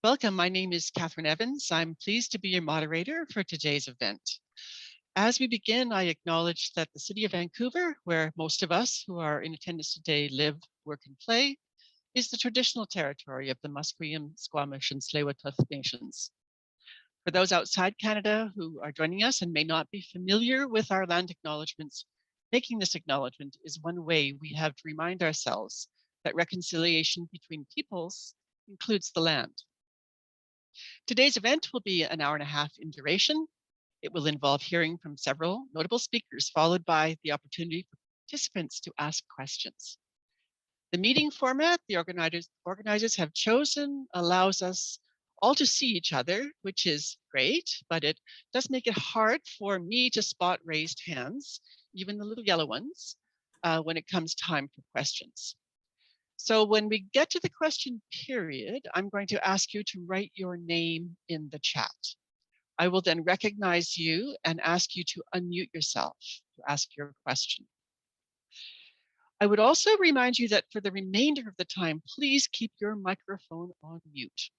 Welcome, my name is Catherine Evans. I'm pleased to be your moderator for today's event. As we begin, I acknowledge that the City of Vancouver, where most of us who are in attendance today live, work, and play, is the traditional territory of the Musqueam, Squamish, and Tsleil-Waututh Nations. For those outside Canada who are joining us and may not be familiar with our land acknowledgements, making this acknowledgement is one way we have to remind ourselves that reconciliation between peoples includes the land. Today's event will be an hour and a half in duration. It will involve hearing from several notable speakers, followed by the opportunity for participants to ask questions. The meeting format the organizers have chosen allows us all to see each other, which is great, but it does make it hard for me to spot raised hands, even the little yellow ones, when it comes time for questions. So when we get to the question period, I'm going to ask you to write your name in the chat. I will then recognize you and ask you to unmute yourself to ask your question. I would also remind you that for the remainder of the time, please keep your microphone on mute.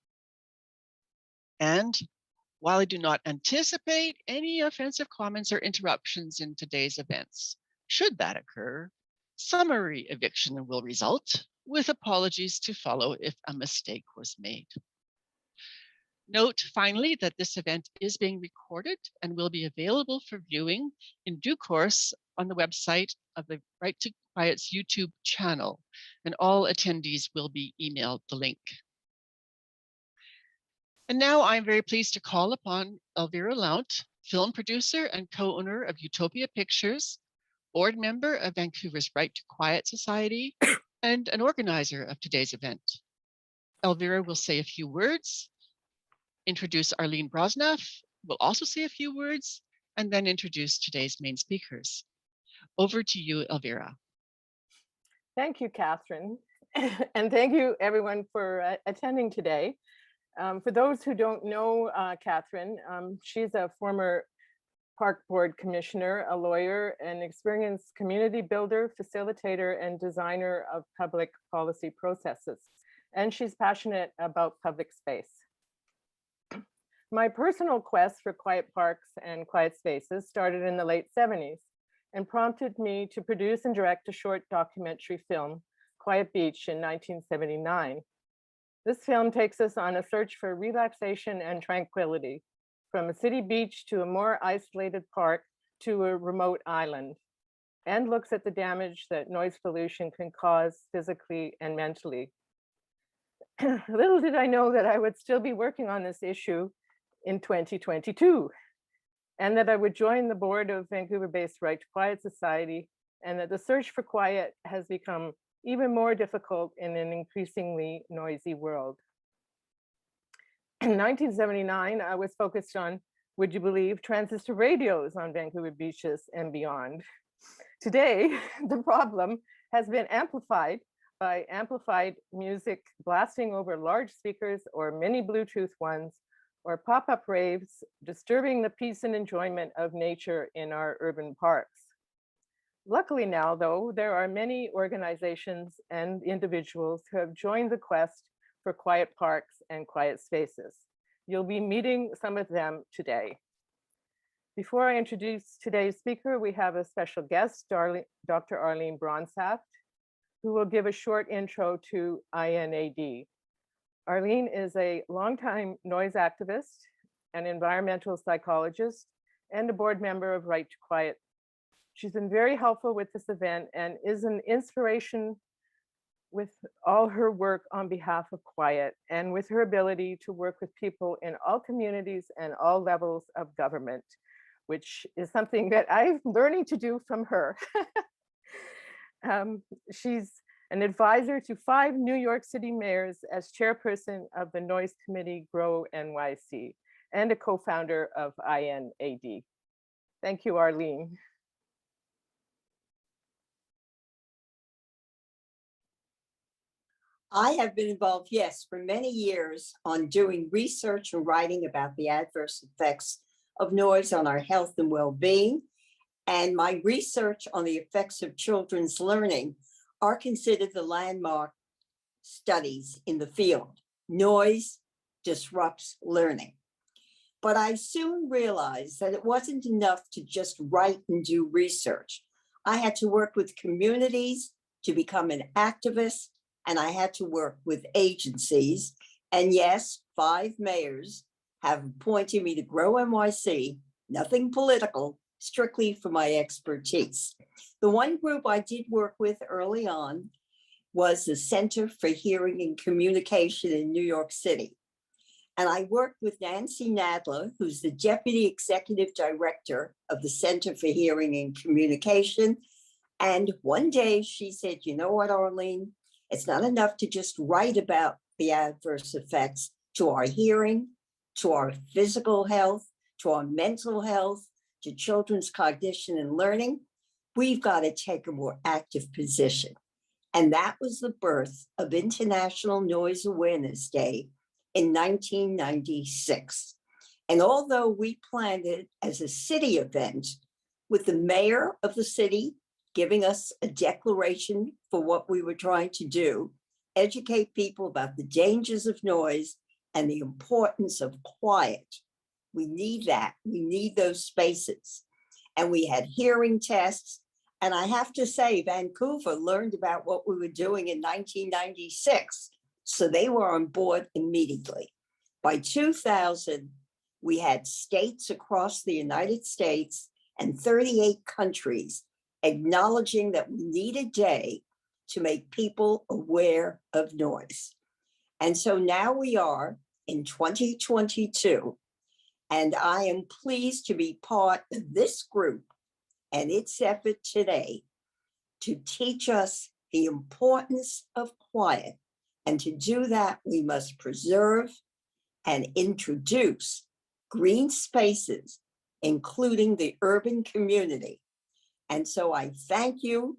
And while I do not anticipate any offensive comments or interruptions in today's events, should that occur, summary eviction will result, with apologies to follow if a mistake was made. Note finally that this event is being recorded and will be available for viewing in due course on the website of the Right to Quiet's YouTube channel, and all attendees will be emailed the link. And now I'm very pleased to call upon Elvira Lount, film producer and co-owner of Utopia Pictures, board member of Vancouver's Right to Quiet Society, and an organizer of today's event. Elvira will say a few words, introduce Arlene Brosnaff, will also say a few words, and then introduce today's main speakers. Over to you, Elvira. Thank you, Catherine. And thank you everyone for attending today. For those who don't know Catherine, she's a former Park Board Commissioner, a lawyer, an experienced community builder, facilitator, and designer of public policy processes. And she's passionate about public space. My personal quest for quiet parks and quiet spaces started in the late 70s and prompted me to produce and direct a short documentary film, Quiet Beach, in 1979. This film takes us on a search for relaxation and tranquility, from a city beach to a more isolated park to a remote island, and looks at the damage that noise pollution can cause physically and mentally. Little did I know that I would still be working on this issue in 2022, and that I would join the board of Vancouver-based Right to Quiet Society, and that the search for quiet has become even more difficult in an increasingly noisy world. In 1979, I was focused on, would you believe, transistor radios on Vancouver beaches and beyond. Today, the problem has been amplified by amplified music blasting over large speakers or mini Bluetooth ones, or pop-up raves disturbing the peace and enjoyment of nature in our urban parks. Luckily now, though, there are many organizations and individuals who have joined the quest for quiet parks and quiet spaces. You'll be meeting some of them today. Before I introduce today's speaker, we have a special guest, Dr. Arlene Brosnaff, who will give a short intro to INAD. Arlene is a longtime noise activist, an environmental psychologist, and a board member of Right to Quiet. She's been very helpful with this event and is an inspiration with all her work on behalf of quiet, and with her ability to work with people in all communities and all levels of government, which is something that I'm learning to do from her. She's an advisor to 5 New York City mayors as chairperson of the Noise Committee Grow NYC, and a co-founder of INAD. Thank you, Arlene. I have been involved, yes, for many years on doing research and writing about the adverse effects of noise on our health and well-being. And my research on the effects of children's learning are considered the landmark studies in the field. Noise disrupts learning. But I soon realized that it wasn't enough to just write and do research. I had to work with communities to become an activist, and I had to work with agencies. And yes, 5 mayors have appointed me to Grow NYC, nothing political, strictly for my expertise. The one group I did work with early on was the Center for Hearing and Communication in New York City. And I worked with Nancy Nadler, who's the Deputy Executive Director of the Center for Hearing and Communication. And one day she said, you know what, Arlene, it's not enough to just write about the adverse effects to our hearing, to our physical health, to our mental health, to children's cognition and learning. We've got to take a more active position. And that was the birth of International Noise Awareness Day in 1996. And although we planned it as a city event, with the mayor of the city giving us a declaration for what we were trying to do, educate people about the dangers of noise and the importance of quiet. We need that. We need those spaces. And we had hearing tests. And I have to say, Vancouver learned about what we were doing in 1996. So they were on board immediately. By 2000, we had states across the United States and 38 countries acknowledging that we need a day to make people aware of noise. And so now we are in 2022, and I am pleased to be part of this group and its effort today to teach us the importance of quiet. And to do that, we must preserve and introduce green spaces, including the urban community. And so I thank you,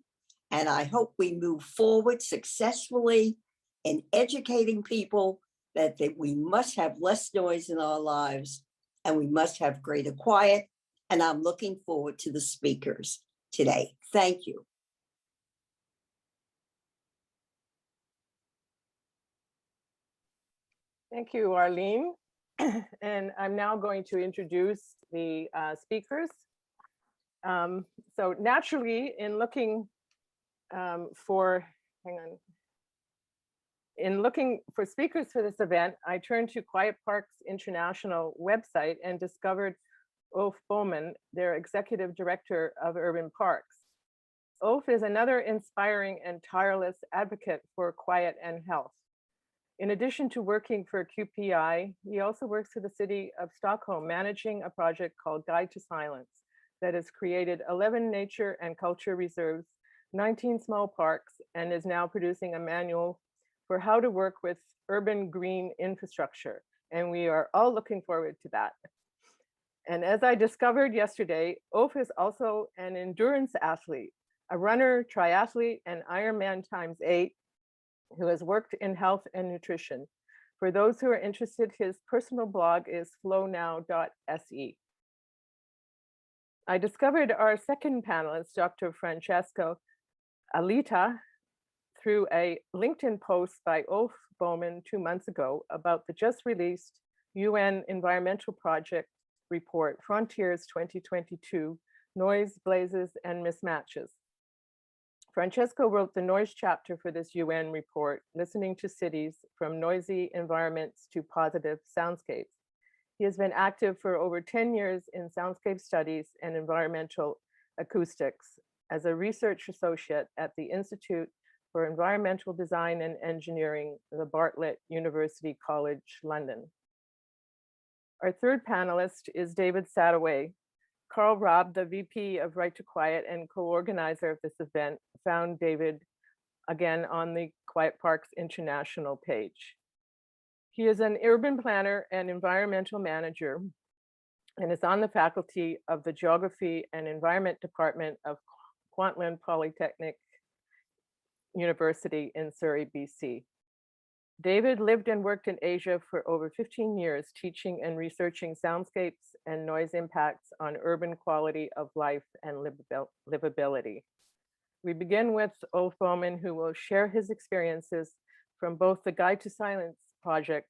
and I hope we move forward successfully in educating people that we must have less noise in our lives and we must have greater quiet. And I'm looking forward to the speakers today. Thank you. Thank you, Arlene. And I'm now going to introduce the speakers. So naturally, in looking for speakers for this event, I turned to Quiet Parks International website and discovered Ulf Bowman, their executive director of urban parks. Ulf is another inspiring and tireless advocate for quiet and health. In addition to working for QPI, he also works for the city of Stockholm, managing a project called Guide to Silence that has created 11 nature and culture reserves, 19 small parks, and is now producing a manual for how to work with urban green infrastructure. And we are all looking forward to that. And as I discovered yesterday, Ulf is also an endurance athlete, a runner, triathlete, and Ironman ×8, who has worked in health and nutrition. For those who are interested, his personal blog is flownow.se. I discovered our second panelist, Dr. Francesco Alita, through a LinkedIn post by Ulf Bowman 2 months ago about the just released UN Environmental Project report, Frontiers 2022, Noise, Blazes, and Mismatches. Francesco wrote the noise chapter for this UN report, listening to cities from noisy environments to positive soundscapes. He has been active for over 10 years in soundscape studies and environmental acoustics as a research associate at the Institute for Environmental Design and Engineering, the Bartlett University College, London. Our third panelist is David Sadoway. Karl Raab, the VP of Right to Quiet and co-organizer of this event, found David again on the Quiet Parks International page. He is an urban planner and environmental manager and is on the faculty of the Geography and Environment Department of Kwantlen Polytechnic University in Surrey, BC. David lived and worked in Asia for over 15 years, teaching and researching soundscapes and noise impacts on urban quality of life and livability. We begin with Ulf Bowman, who will share his experiences from both the Guide to Silence project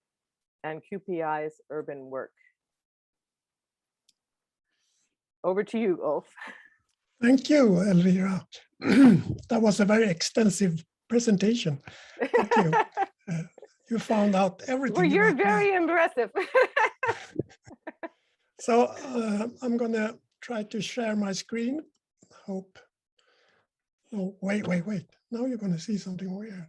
and QPI's urban work. Over to you, Ulf. Thank you, Elvira. That was a very extensive presentation. Thank you. You found out everything. Well, you're about me. very impressive. So I'm going to try to share my screen. Hope. Oh, wait. Now you're going to see something weird.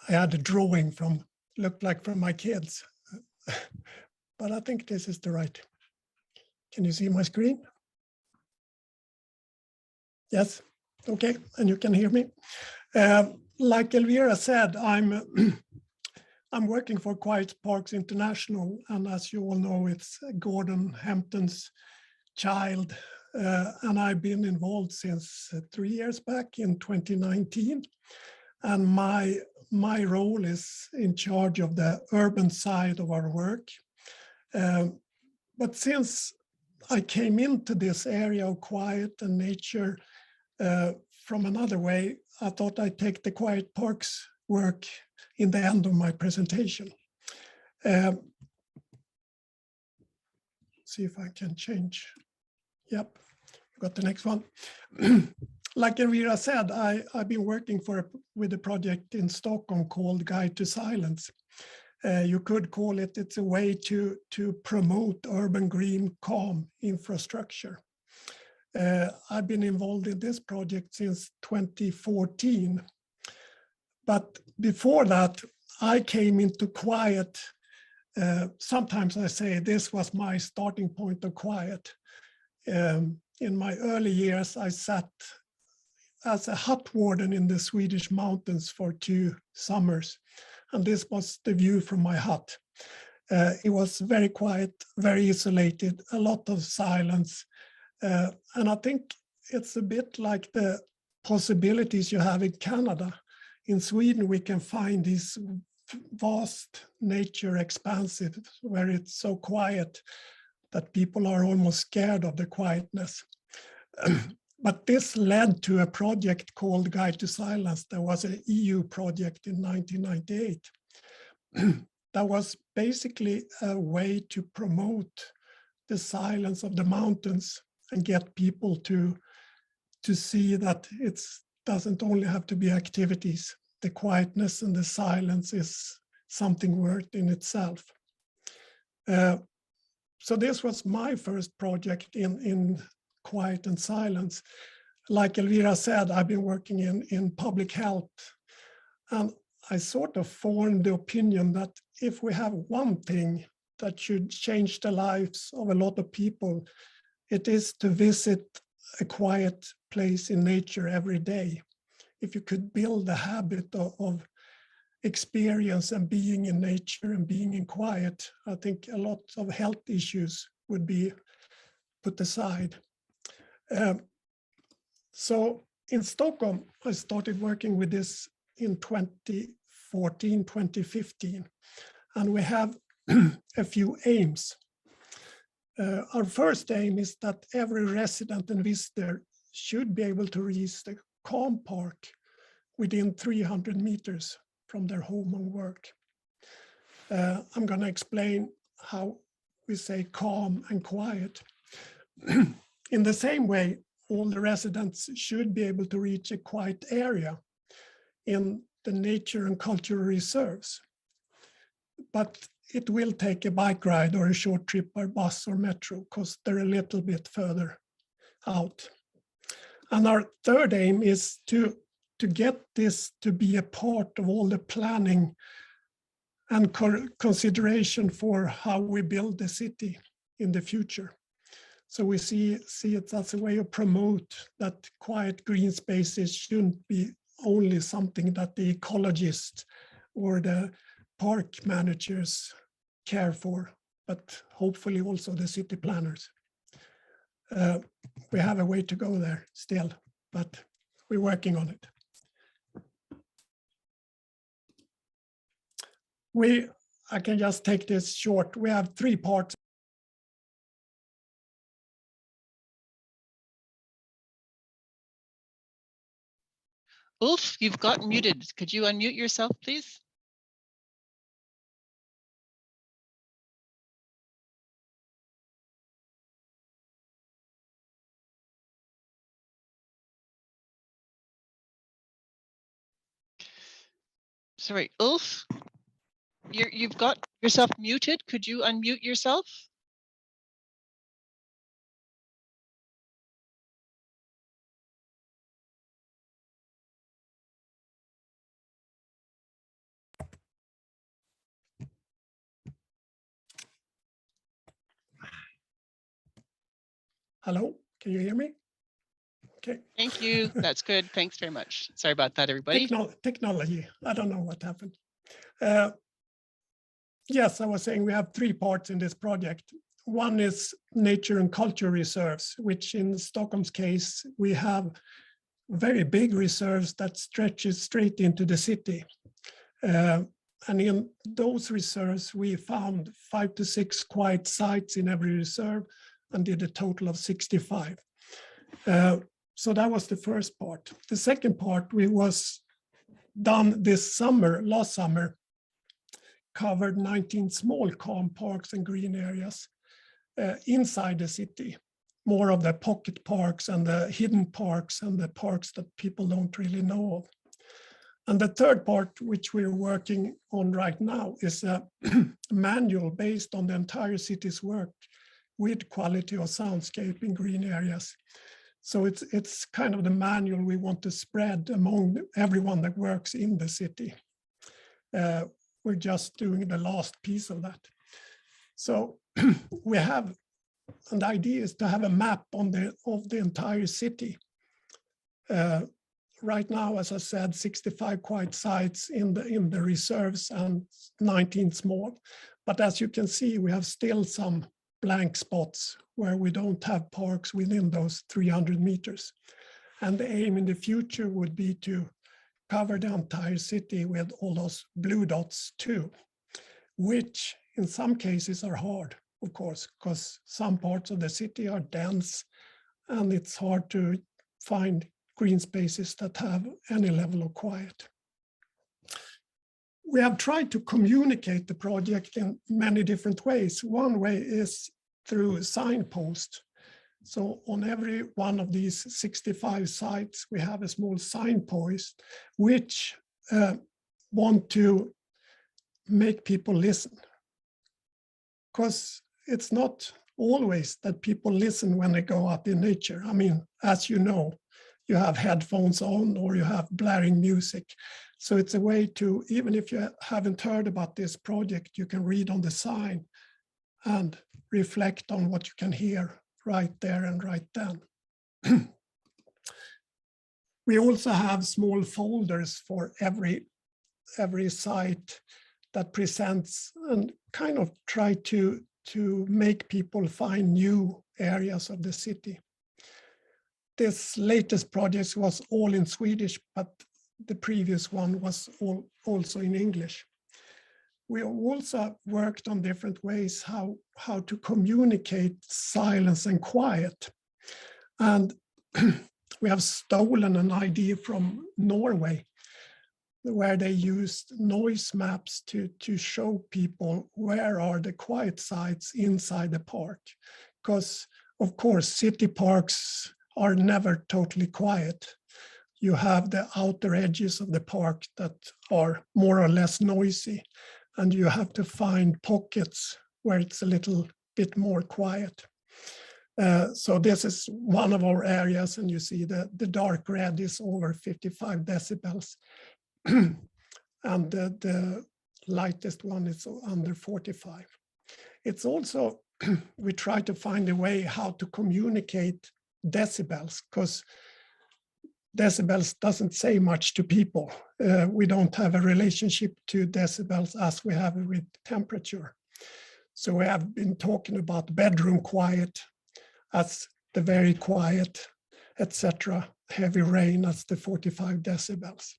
I had a drawing looked like from my kids, but I think this is the right. Can you see my screen? Yes, okay, and you can hear me. Like Elvira said, I'm working for Quiet Parks International, and as you all know, it's Gordon Hampton's child, and I've been involved since 3 years back in 2019. And my role is in charge of the urban side of our work. But since I came into this area of quiet and nature from another way, I thought I'd take the Quiet Parks work in the end of my presentation. See if I can change. Yep, got the next one. Like Elvira said, I've been working with a project in Stockholm called Guide to Silence. You could call it's a way to promote urban green, calm infrastructure. I've been involved in this project since 2014. But before that, I came into quiet. Sometimes I say this was my starting point of quiet. In my early years, I sat as a hut warden in the Swedish mountains for 2 summers. And this was the view from my hut. It was very quiet, very isolated, a lot of silence. And I think it's a bit like the possibilities you have in Canada. In Sweden, we can find these vast nature expansive where it's so quiet that people are almost scared of the quietness. But this led to a project called Guide to Silence. There was an EU project in 1998. That was basically a way to promote the silence of the mountains and get people to see that it doesn't only have to be activities. The quietness and the silence is something worth in itself. So this was my first project in quiet and silence. Like Elvira said, I've been working in public health. And I sort of formed the opinion that if we have one thing that should change the lives of a lot of people, it is to visit a quiet place in nature every day. If you could build a habit of experience and being in nature and being in quiet, I think a lot of health issues would be put aside. So in Stockholm, I started working with this in 2014, 2015, and we have a few aims. Our first aim is that every resident and visitor should be able to reach the calm park within 300 meters from their home and work. I'm going to explain how we say calm and quiet. In the same way, all the residents should be able to reach a quiet area in the nature and cultural reserves. But it will take a bike ride or a short trip by bus or metro because they're a little bit further out. And our third aim is to get this to be a part of all the planning and consideration for how we build the city in the future. So we see it as a way of promote that quiet green spaces shouldn't be only something that the ecologists or the park managers care for, but hopefully also the city planners. We have a way to go there still, but we're working on it. I can just take this short. We have 3 parts Ulf, you've got muted. Could you unmute yourself, please? Sorry, Ulf, you've got yourself muted. Could you unmute yourself? Hello, can you hear me? Okay. Thank you. That's good. Thanks very much. Sorry about that, everybody. Technology. I don't know what happened. Yes, I was saying we have 3 parts in this project. One is nature and culture reserves, which in Stockholm's case, we have very big reserves that stretches straight into the city. And in those reserves, we found 5 to 6 quiet sites in every reserve and did a total of 65. So that was the first part. The second part we was done this summer, last summer, covered 19 small calm parks and green areas inside the city. More of the pocket parks and the hidden parks and the parks that people don't really know of. And the third part, which we're working on right now, is a manual based on the entire city's work with quality of soundscape in green areas. So it's kind of the manual we want to spread among everyone that works in the city. We're just doing the last piece of that. So we have, and the idea is to have a map of the entire city. Right now, as I said, 65 quiet sites in the reserves and 19 small. But as you can see, we have still some blank spots where we don't have parks within those 300 meters. And the aim in the future would be to cover the entire city with all those blue dots too, which in some cases are hard, of course, because some parts of the city are dense and it's hard to find green spaces that have any level of quiet. We have tried to communicate the project in many different ways. One way is through signpost. So on every one of these 65 sites, we have a small signpost which want to make people listen. Because it's not always that people listen when they go out in nature. I mean, as you know, you have headphones on or you have blaring music. So it's a way to, even if you haven't heard about this project, you can read on the sign and reflect on what you can hear right there and right then. We also have small folders for every site that presents and kind of try to make people find new areas of the city. This latest project was all in Swedish, but the previous one was also in English. We also worked on different ways how to communicate silence and quiet. And we have stolen an idea from Norway, where they used noise maps to show people where are the quiet sites inside the park. Because, of course, city parks are never totally quiet. You have the outer edges of the park that are more or less noisy, and you have to find pockets where it's a little bit more quiet. So this is one of our areas, and you see the dark red is over 55 decibels. And the lightest one is under 45. It's also, we try to find a way how to communicate decibels, because decibels doesn't say much to people. We don't have a relationship to decibels as we have with temperature. So we have been talking about bedroom quiet as the very quiet, etc. Heavy rain as the 45 decibels.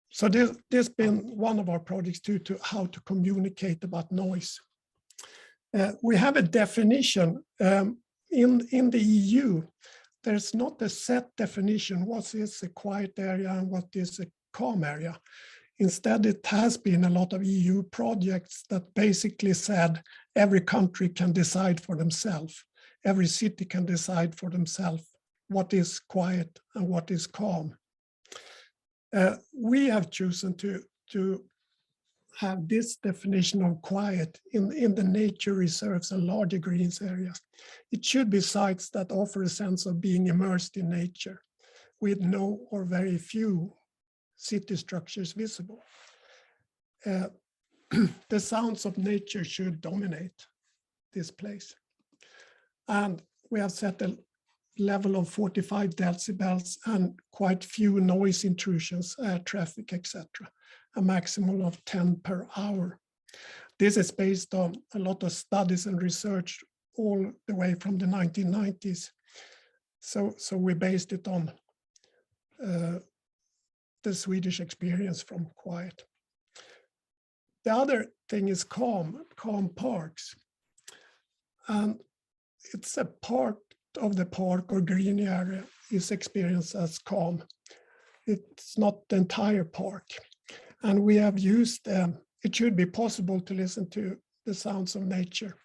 So this been one of our projects to how to communicate about noise. We have a definition in the EU. there's not a set definition, what is a quiet area and what is a calm area. Instead, it has been a lot of EU projects that basically said every country can decide for themselves. Every city can decide for themselves what is quiet and what is calm. We have chosen to have this definition of quiet in the nature reserves and larger greens areas. It should be sites that offer a sense of being immersed in nature with no or very few city structures visible. The sounds of nature should dominate this place. And we have set a level of 45 decibels and quite few noise intrusions, air traffic, etc. A maximum of 10 per hour. This is based on a lot of studies and research all the way from the 1990s. So we based it on the Swedish experience from quiet. The other thing is calm parks. And it's a part of the park or green area is experienced as calm. It's not the entire park. And we have used, it should be possible to listen to the sounds of nature.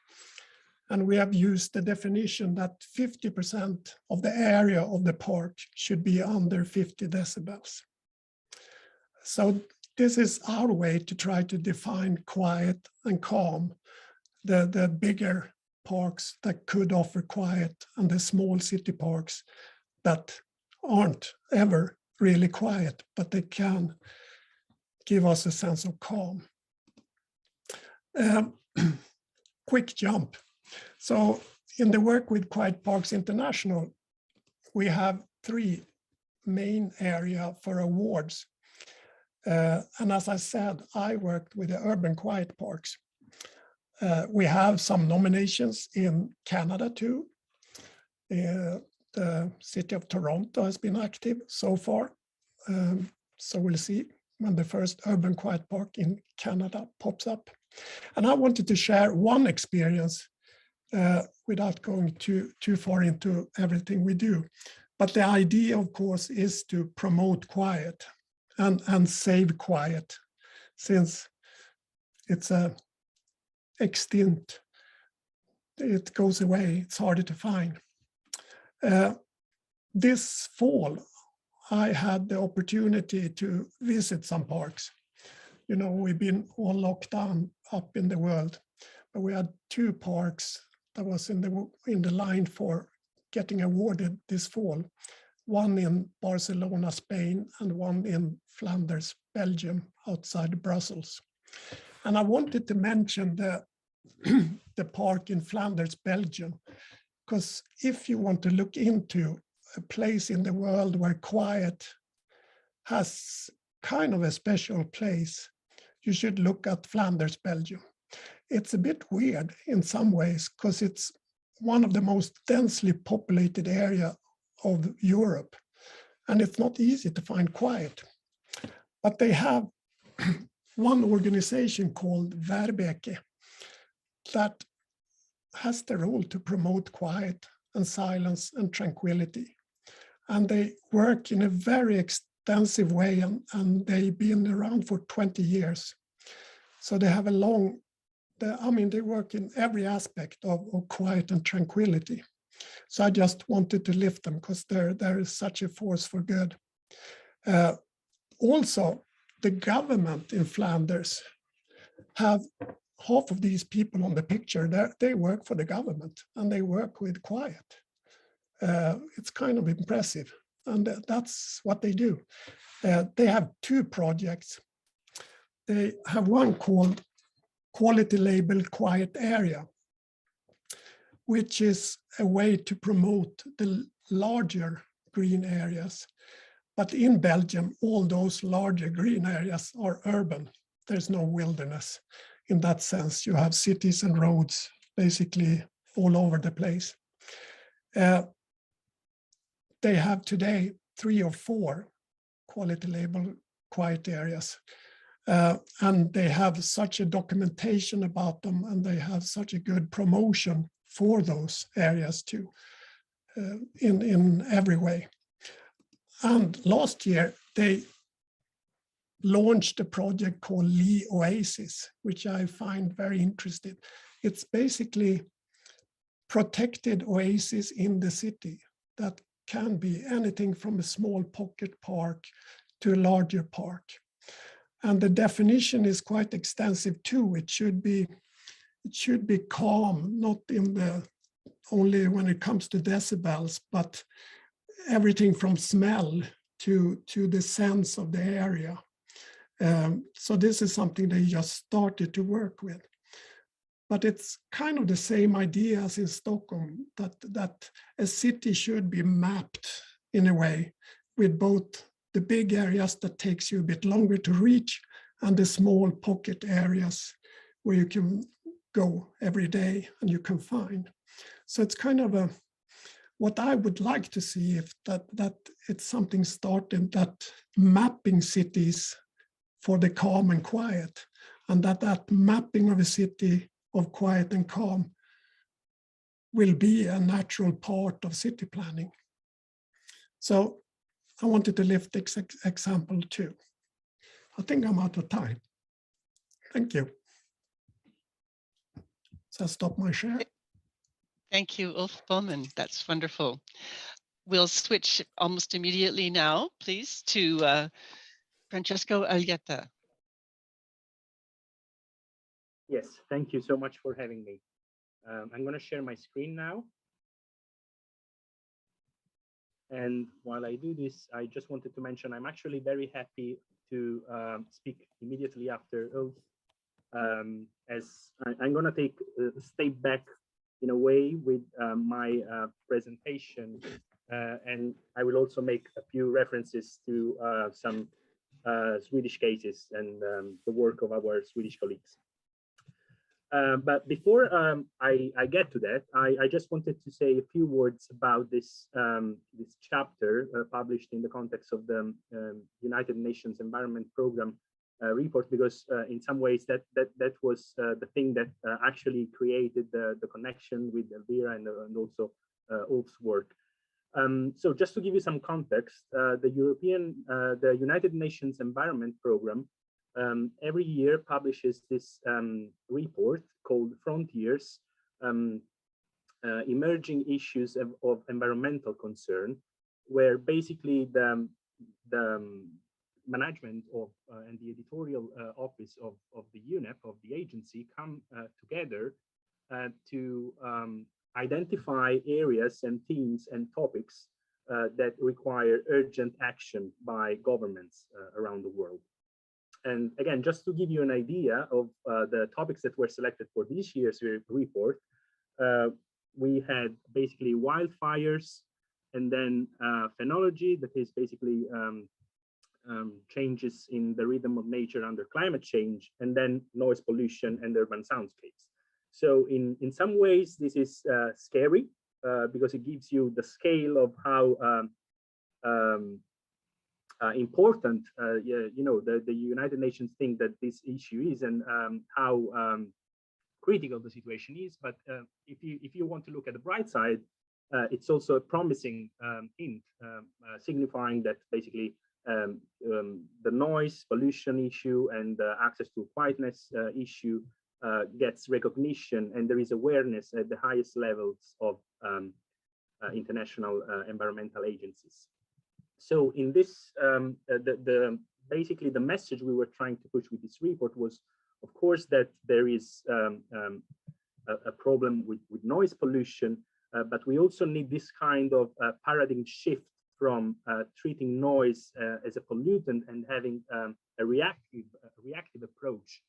And we have used the definition that 50% of the area of the park should be under 50 decibels. So this is our way to try to define quiet and calm, the bigger parks that could offer quiet and the small city parks that aren't ever really quiet, but they can give us a sense of calm. Quick jump. So in the work with Quiet Parks International, we have 3 main areas for awards. And as I said, I worked with the urban quiet parks. We have some nominations in Canada too. The city of Toronto has been active so far. So we'll see when the first urban quiet park in Canada pops up. And I wanted to share one experience without going too far into everything we do. But the idea, of course, is to promote quiet and save quiet, since it's extinct. It goes away, it's harder to find. This fall, I had the opportunity to visit some parks. You know, we've been all locked down up in the world, but we had 2 parks that was in the line for getting awarded this fall. One in Barcelona, Spain, and one in Flanders, Belgium, outside Brussels. And I wanted to mention the park in Flanders, Belgium, because if you want to look into a place in the world where quiet has kind of a special place, you should look at Flanders, Belgium. It's a bit weird in some ways because it's one of the most densely populated area of Europe, and it's not easy to find quiet. But they have one organization called Verbeke that has the role to promote quiet and silence and tranquility. And they work in a very extensive way, and they've been around for 20 years. So they have a long, they work in every aspect of quiet and tranquility. So I just wanted to lift them because there is such a force for good. Also, the government in Flanders have half of these people on the picture. They work for the government and they work with quiet. It's kind of impressive, and that's what they do. They have 2 projects. They have one called Quality Label Quiet Area, which is a way to promote the larger green areas. But in Belgium, all those larger green areas are urban. There's no wilderness. In that sense, you have cities and roads basically all over the place. They have today 3 or 4 quality label quiet areas. And they have such a documentation about them, and they have such a good promotion for those areas too. in every way. And last year, they launched a project called Lee Oasis, which I find very interesting. It's basically protected oasis in the city that can be anything from a small pocket park to a larger park. And the definition is quite extensive too. It should be calm, not in the only when it comes to decibels, but everything from smell to the sense of the area. So this is something they just started to work with. But it's kind of the same idea as in Stockholm, that a city should be mapped in a way with both the big areas that takes you a bit longer to reach and the small pocket areas where you can go every day and you can find. So it's kind of what I would like to see, if that it's something started, that mapping cities for the calm and quiet, and that mapping of a city of quiet and calm will be a natural part of city planning. So I wanted to lift this example too. I think I'm out of time. Thank you. So I stop my share. Thank you, Ulf Bowman. That's wonderful. We'll switch almost immediately now, please, to Francesco Aglietta. Yes, thank you so much for having me. I'm going to share my screen now. And while I do this, I just wanted to mention I'm actually very happy to speak immediately after Ulf, as I'm going to take a step back in a way with my presentation, and I will also make a few references to some Swedish cases and the work of our Swedish colleagues. But before I get to that, I just wanted to say a few words about this this chapter published in the context of the United Nations Environment Programme report, because in some ways that was the thing that actually created the connection with Elvira and also Ulf's work. So just to give you some context, the United Nations Environment Programme every year publishes this report called Frontiers, Emerging Issues of Environmental Concern, where basically the management of and the editorial office of the UNEP, of the agency, come together to identify areas and themes and topics that require urgent action by governments around the world. And again, just to give you an idea of the topics that were selected for this year's report, we had basically wildfires, and then phenology, that is basically changes in the rhythm of nature under climate change, and then noise pollution and urban soundscapes. So in some ways, this is scary because it gives you the scale of how important the United Nations think that this issue is, and how critical the situation is. But if you want to look at the bright side, it's also a promising hint, signifying that basically the noise pollution issue and the access to quietness issue gets recognition, and there is awareness at the highest levels of international environmental agencies. So in this, basically the message we were trying to push with this report was, of course, that there is a problem with noise pollution, but we also need this kind of paradigm shift from treating noise as a pollutant and having a reactive approach,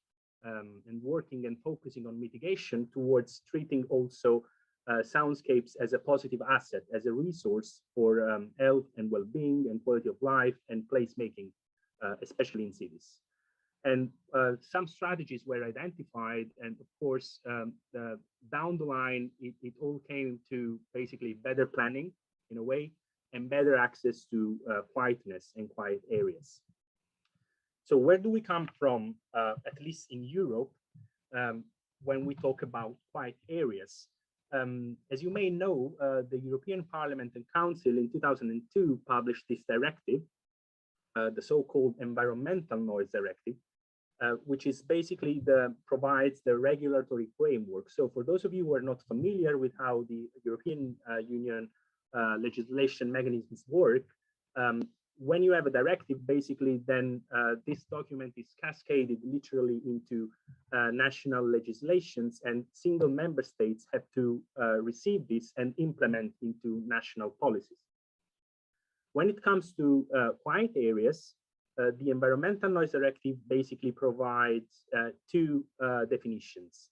and working and focusing on mitigation towards treating also soundscapes as a positive asset, as a resource for health and well-being and quality of life and placemaking, especially in cities. And some strategies were identified, and of course, down the line, it all came to basically better planning in a way, and better access to quietness and quiet areas. So where do we come from, at least in Europe, when we talk about quiet areas? As you may know, the European Parliament and Council in 2002 published this directive, the so-called Environmental Noise Directive, which is basically provides the regulatory framework. So for those of you who are not familiar with how the European Union legislation mechanisms work, when you have a directive, basically, then this document is cascaded literally into national legislations, and single member states have to receive this and implement into national policies. When it comes to quiet areas, the Environmental Noise Directive basically provides two definitions.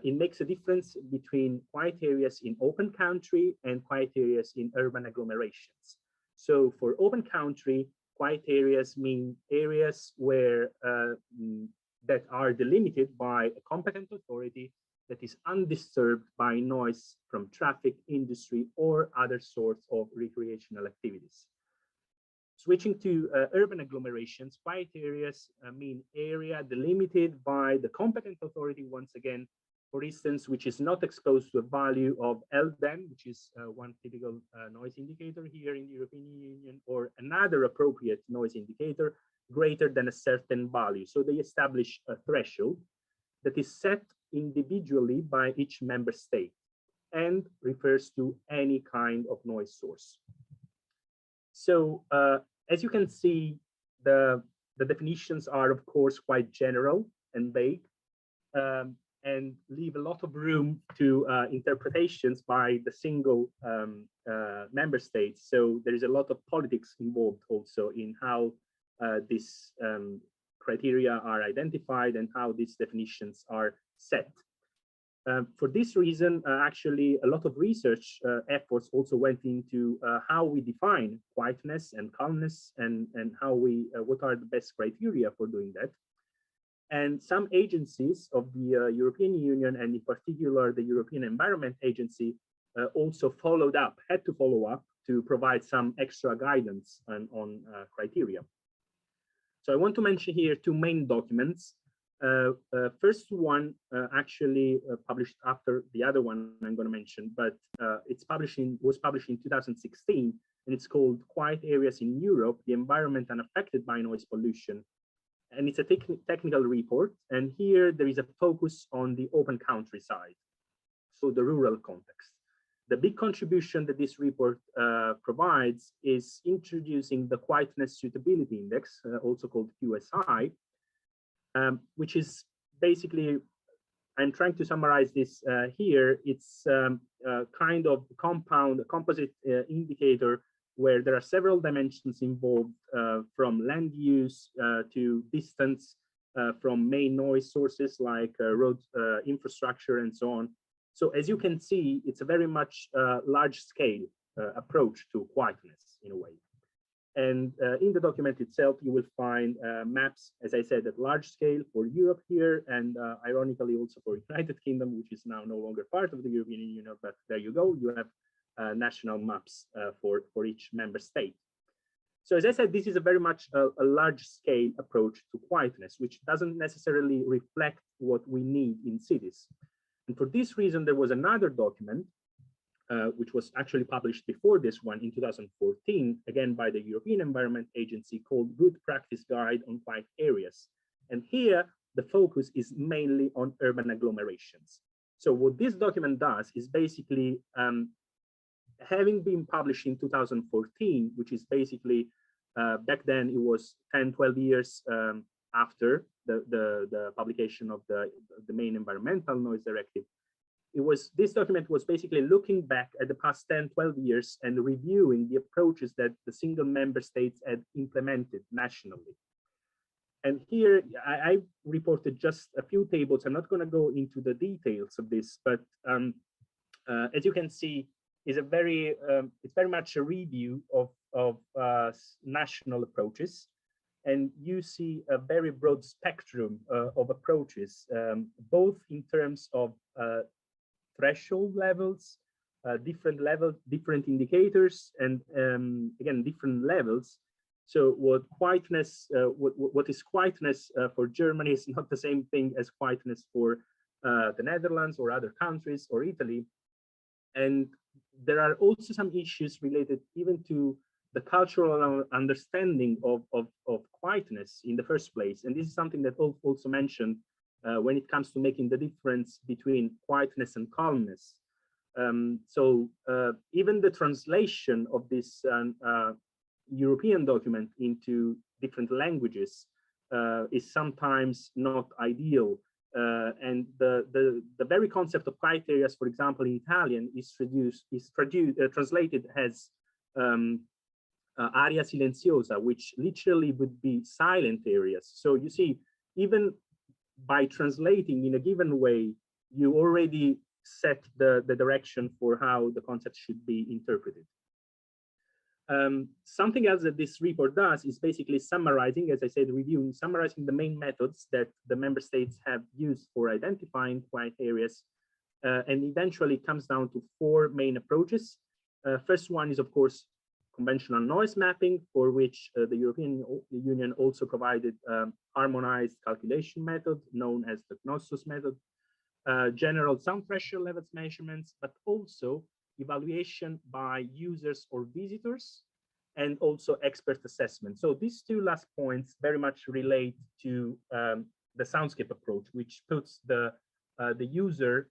It makes a difference between quiet areas in open country and quiet areas in urban agglomerations. So for open country, quiet areas mean areas where that are delimited by a competent authority that is undisturbed by noise from traffic, industry, or other sorts of recreational activities. Switching to urban agglomerations, quiet areas mean area delimited by the competent authority, once again, for instance, which is not exposed to a value of LDEN, which is one typical noise indicator here in the European Union, or another appropriate noise indicator greater than a certain value. So they establish a threshold that is set individually by each member state and refers to any kind of noise source. So as you can see, the definitions are, of course, quite general and vague, and leave a lot of room to interpretations by the single member states. So there is a lot of politics involved also in how these criteria are identified and how these definitions are set. For this reason, actually, a lot of research efforts also went into how we define quietness and calmness, and how we what are the best criteria for doing that. And some agencies of the European Union, and in particular the European Environment Agency, also had to follow up to provide some extra guidance on criteria. So I want to mention here two main documents. First one actually published after the other one I'm going to mention, but was published in 2016, and it's called Quiet Areas in Europe, the Environment Unaffected by Noise Pollution. And it's a technical report, and here there is a focus on the open countryside, so the rural context. The big contribution that this report provides is introducing the Quietness Suitability Index, also called QSI, which is basically, I'm trying to summarize this here. It's kind of composite indicator where there are several dimensions involved, from land use to distance from main noise sources like road infrastructure and so on. So as you can see, it's a very much large scale approach to quietness in a way. And in the document itself, you will find maps, as I said, at large scale for Europe here, and ironically also for United Kingdom, which is now no longer part of the European Union, but there you go, you have national maps for each member state. So as I said, this is a very much a large scale approach to quietness, which doesn't necessarily reflect what we need in cities. And for this reason, there was another document which was actually published before this one in 2014, again by the European Environment Agency, called Good Practice Guide on Quiet Areas. And here, the focus is mainly on urban agglomerations. So what this document does is basically, having been published in 2014, which is basically, back then it was 10, 12 years after the publication of the main Environmental Noise Directive, this document was basically looking back at the past 10, 12 years and reviewing the approaches that the single member states had implemented nationally. And here I reported just a few tables. I'm not going to go into the details of this, but as you can see, it's very much a review of national approaches. And you see a very broad spectrum of approaches, both in terms of threshold levels, different indicators, and again, different levels. So what is quietness for Germany is not the same thing as quietness for the Netherlands or other countries or Italy. And there are also some issues related even to the cultural understanding of quietness in the first place. And this is something that Ulf also mentioned when it comes to making the difference between quietness and calmness. So even the translation of this European document into different languages is sometimes not ideal. And the very concept of quiet areas, for example, in Italian, is translated as area silenziosa, which literally would be silent areas. So you see, even by translating in a given way, you already set the direction for how the concept should be interpreted. Something else that this report does is basically summarizing, as I said, reviewing, summarizing the main methods that the member states have used for identifying quiet areas, and eventually comes down to 4 main approaches. First one is, of course, conventional noise mapping, for which the European Union also provided harmonized calculation method known as the Knossos method, general sound pressure levels measurements, but also evaluation by users or visitors, and also expert assessment. So these 2 last points very much relate to the soundscape approach, which puts the user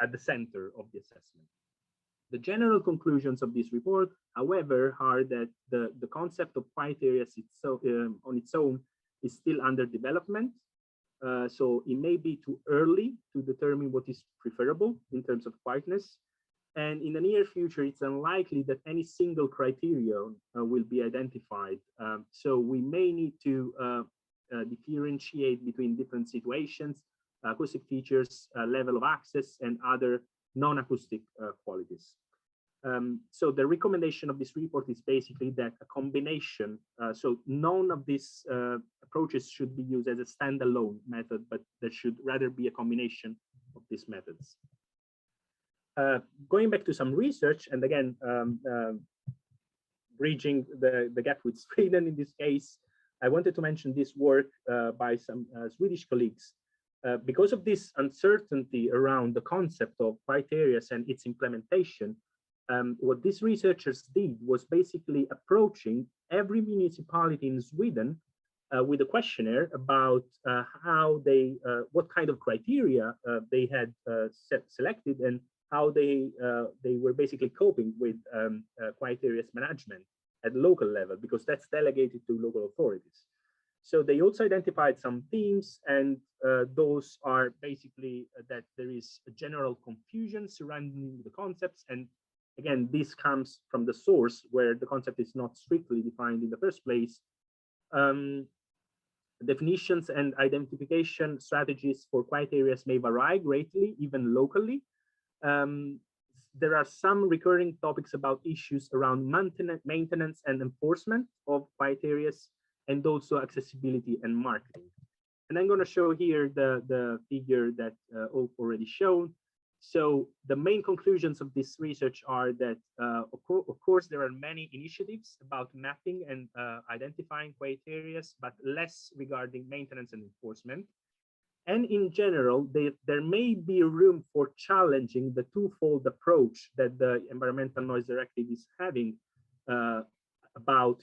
at the center of the assessment. The general conclusions of this report, however, are that the concept of quiet areas on its own is still under development. So it may be too early to determine what is preferable in terms of quietness. And in the near future, it's unlikely that any single criterion will be identified. So we may need to differentiate between different situations, acoustic features, level of access, and other non-acoustic qualities. So the recommendation of this report is basically that a combination, so none of these approaches should be used as a standalone method, but there should rather be a combination of these methods. Going back to some research, and again, bridging the gap with Sweden in this case, I wanted to mention this work by some Swedish colleagues. Because of this uncertainty around the concept of quiet areas and its implementation, what these researchers did was basically approaching every municipality in Sweden with a questionnaire about how they, what kind of criteria they had selected, and how they were basically coping with quiet areas management at local level, because that's delegated to local authorities. So they also identified some themes, and those are basically that there is a general confusion surrounding the concepts. And again, this comes from the source where the concept is not strictly defined in the first place. Definitions and identification strategies for quiet areas may vary greatly, even locally. There are some recurring topics about issues around maintenance and enforcement of quiet areas, and also accessibility and marketing. And I'm going to show here the figure that Ulf already shown. So the main conclusions of this research are that, of course, there are many initiatives about mapping and identifying quiet areas, but less regarding maintenance and enforcement. And in general, there may be room for challenging the twofold approach that the Environmental Noise Directive is having about,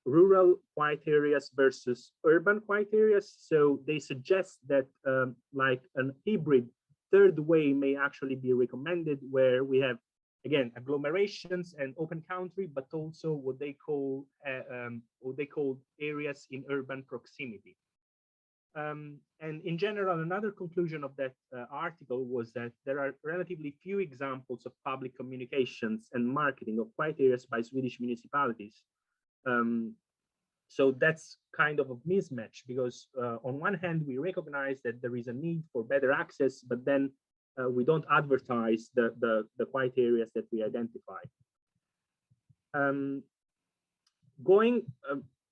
rural quiet areas versus urban quiet areas. So they suggest that like an hybrid third way may actually be recommended, where we have, again, agglomerations and open country, but also what they call areas in urban proximity. And in general, another conclusion of that article was that there are relatively few examples of public communications and marketing of quiet areas by Swedish municipalities. So that's kind of a mismatch, because on one hand, we recognize that there is a need for better access, but then we don't advertise the quiet areas that we identify. Going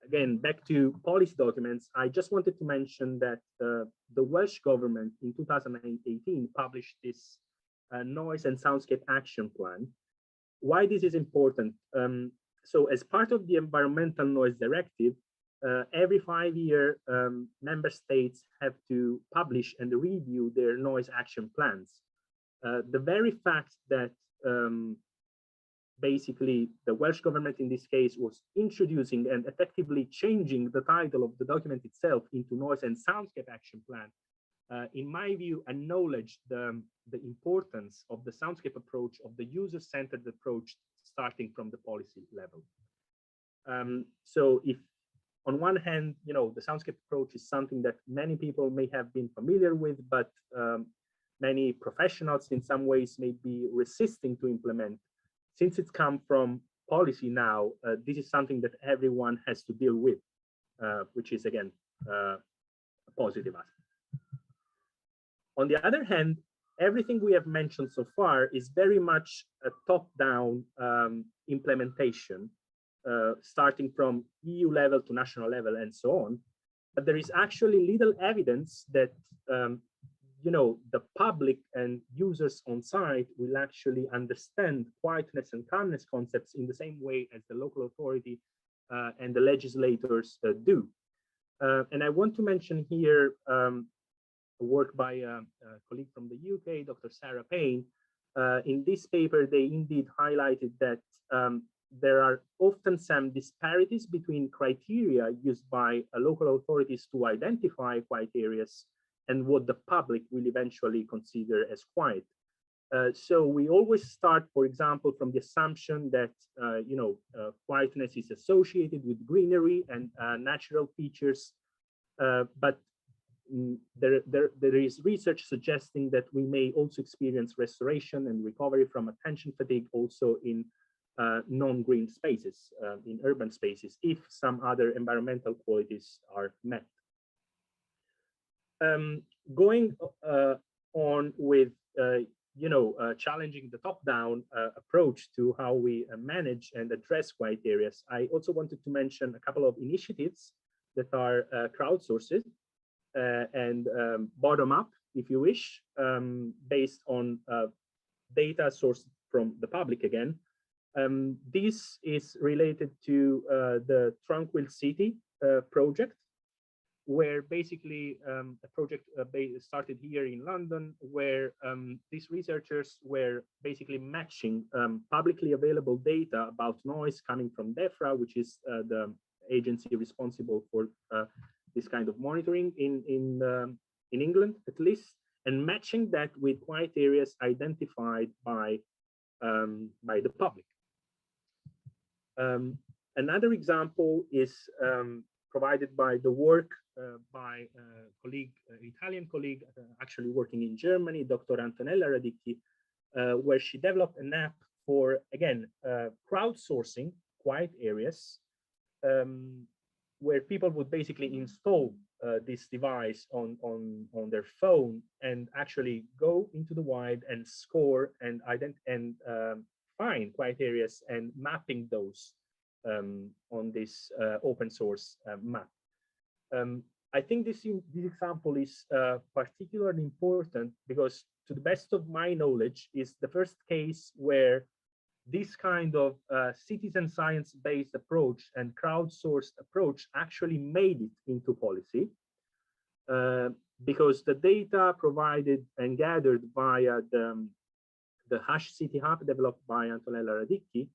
again, back to policy documents, I just wanted to mention that the Welsh government in 2018 published this Noise and Soundscape Action Plan. Why this is important? So as part of the Environmental Noise Directive, every 5 years, member states have to publish and review their noise action plans. The very fact that basically the Welsh government in this case was introducing and effectively changing the title of the document itself into Noise and Soundscape Action Plan, in my view, acknowledged the importance of the soundscape approach, of the user-centered approach, starting from the policy level. So if on one hand, you know, the soundscape approach is something that many people may have been familiar with, but many professionals in some ways may be resisting to implement. Since it's come from policy now, this is something that everyone has to deal with, which is again, a positive aspect. On the other hand, everything we have mentioned so far is very much a top-down implementation, starting from EU level to national level and so on. But there is actually little evidence that you know, the public and users on site will actually understand quietness and calmness concepts in the same way as the local authority and the legislators do. And I want to mention here a work by a colleague from the UK, Dr. Sarah Payne. In this paper, they indeed highlighted that there are often some disparities between criteria used by local authorities to identify quiet areas and what the public will eventually consider as quiet. So we always start, for example, from the assumption that you know, quietness is associated with greenery and natural features, but there is research suggesting that we may also experience restoration and recovery from attention fatigue also in non-green spaces, in urban spaces, if some other environmental qualities are met. Going on with you know, challenging the top-down approach to how we manage and address quiet areas, I also wanted to mention a couple of initiatives that are crowdsourced and bottom-up, if you wish, based on data sourced from the public again. This is related to the Tranquil City project, where basically a project started here in London, where these researchers were basically matching publicly available data about noise coming from DEFRA, which is the agency responsible for this kind of monitoring in England, at least, and matching that with quiet areas identified by the public. Another example is provided by the work by a colleague, Italian colleague, actually working in Germany, Dr. Antonella Radicchi, where she developed an app for, again, crowdsourcing quiet areas, where people would basically install this device on their phone and actually go into the wild and score and find quiet areas and mapping those on this open source map. I think this example is particularly important because, to the best of my knowledge, is the first case where this kind of citizen science-based approach and crowdsourced approach actually made it into policy, because the data provided and gathered via the Hash City Hub developed by Antonella Radicchi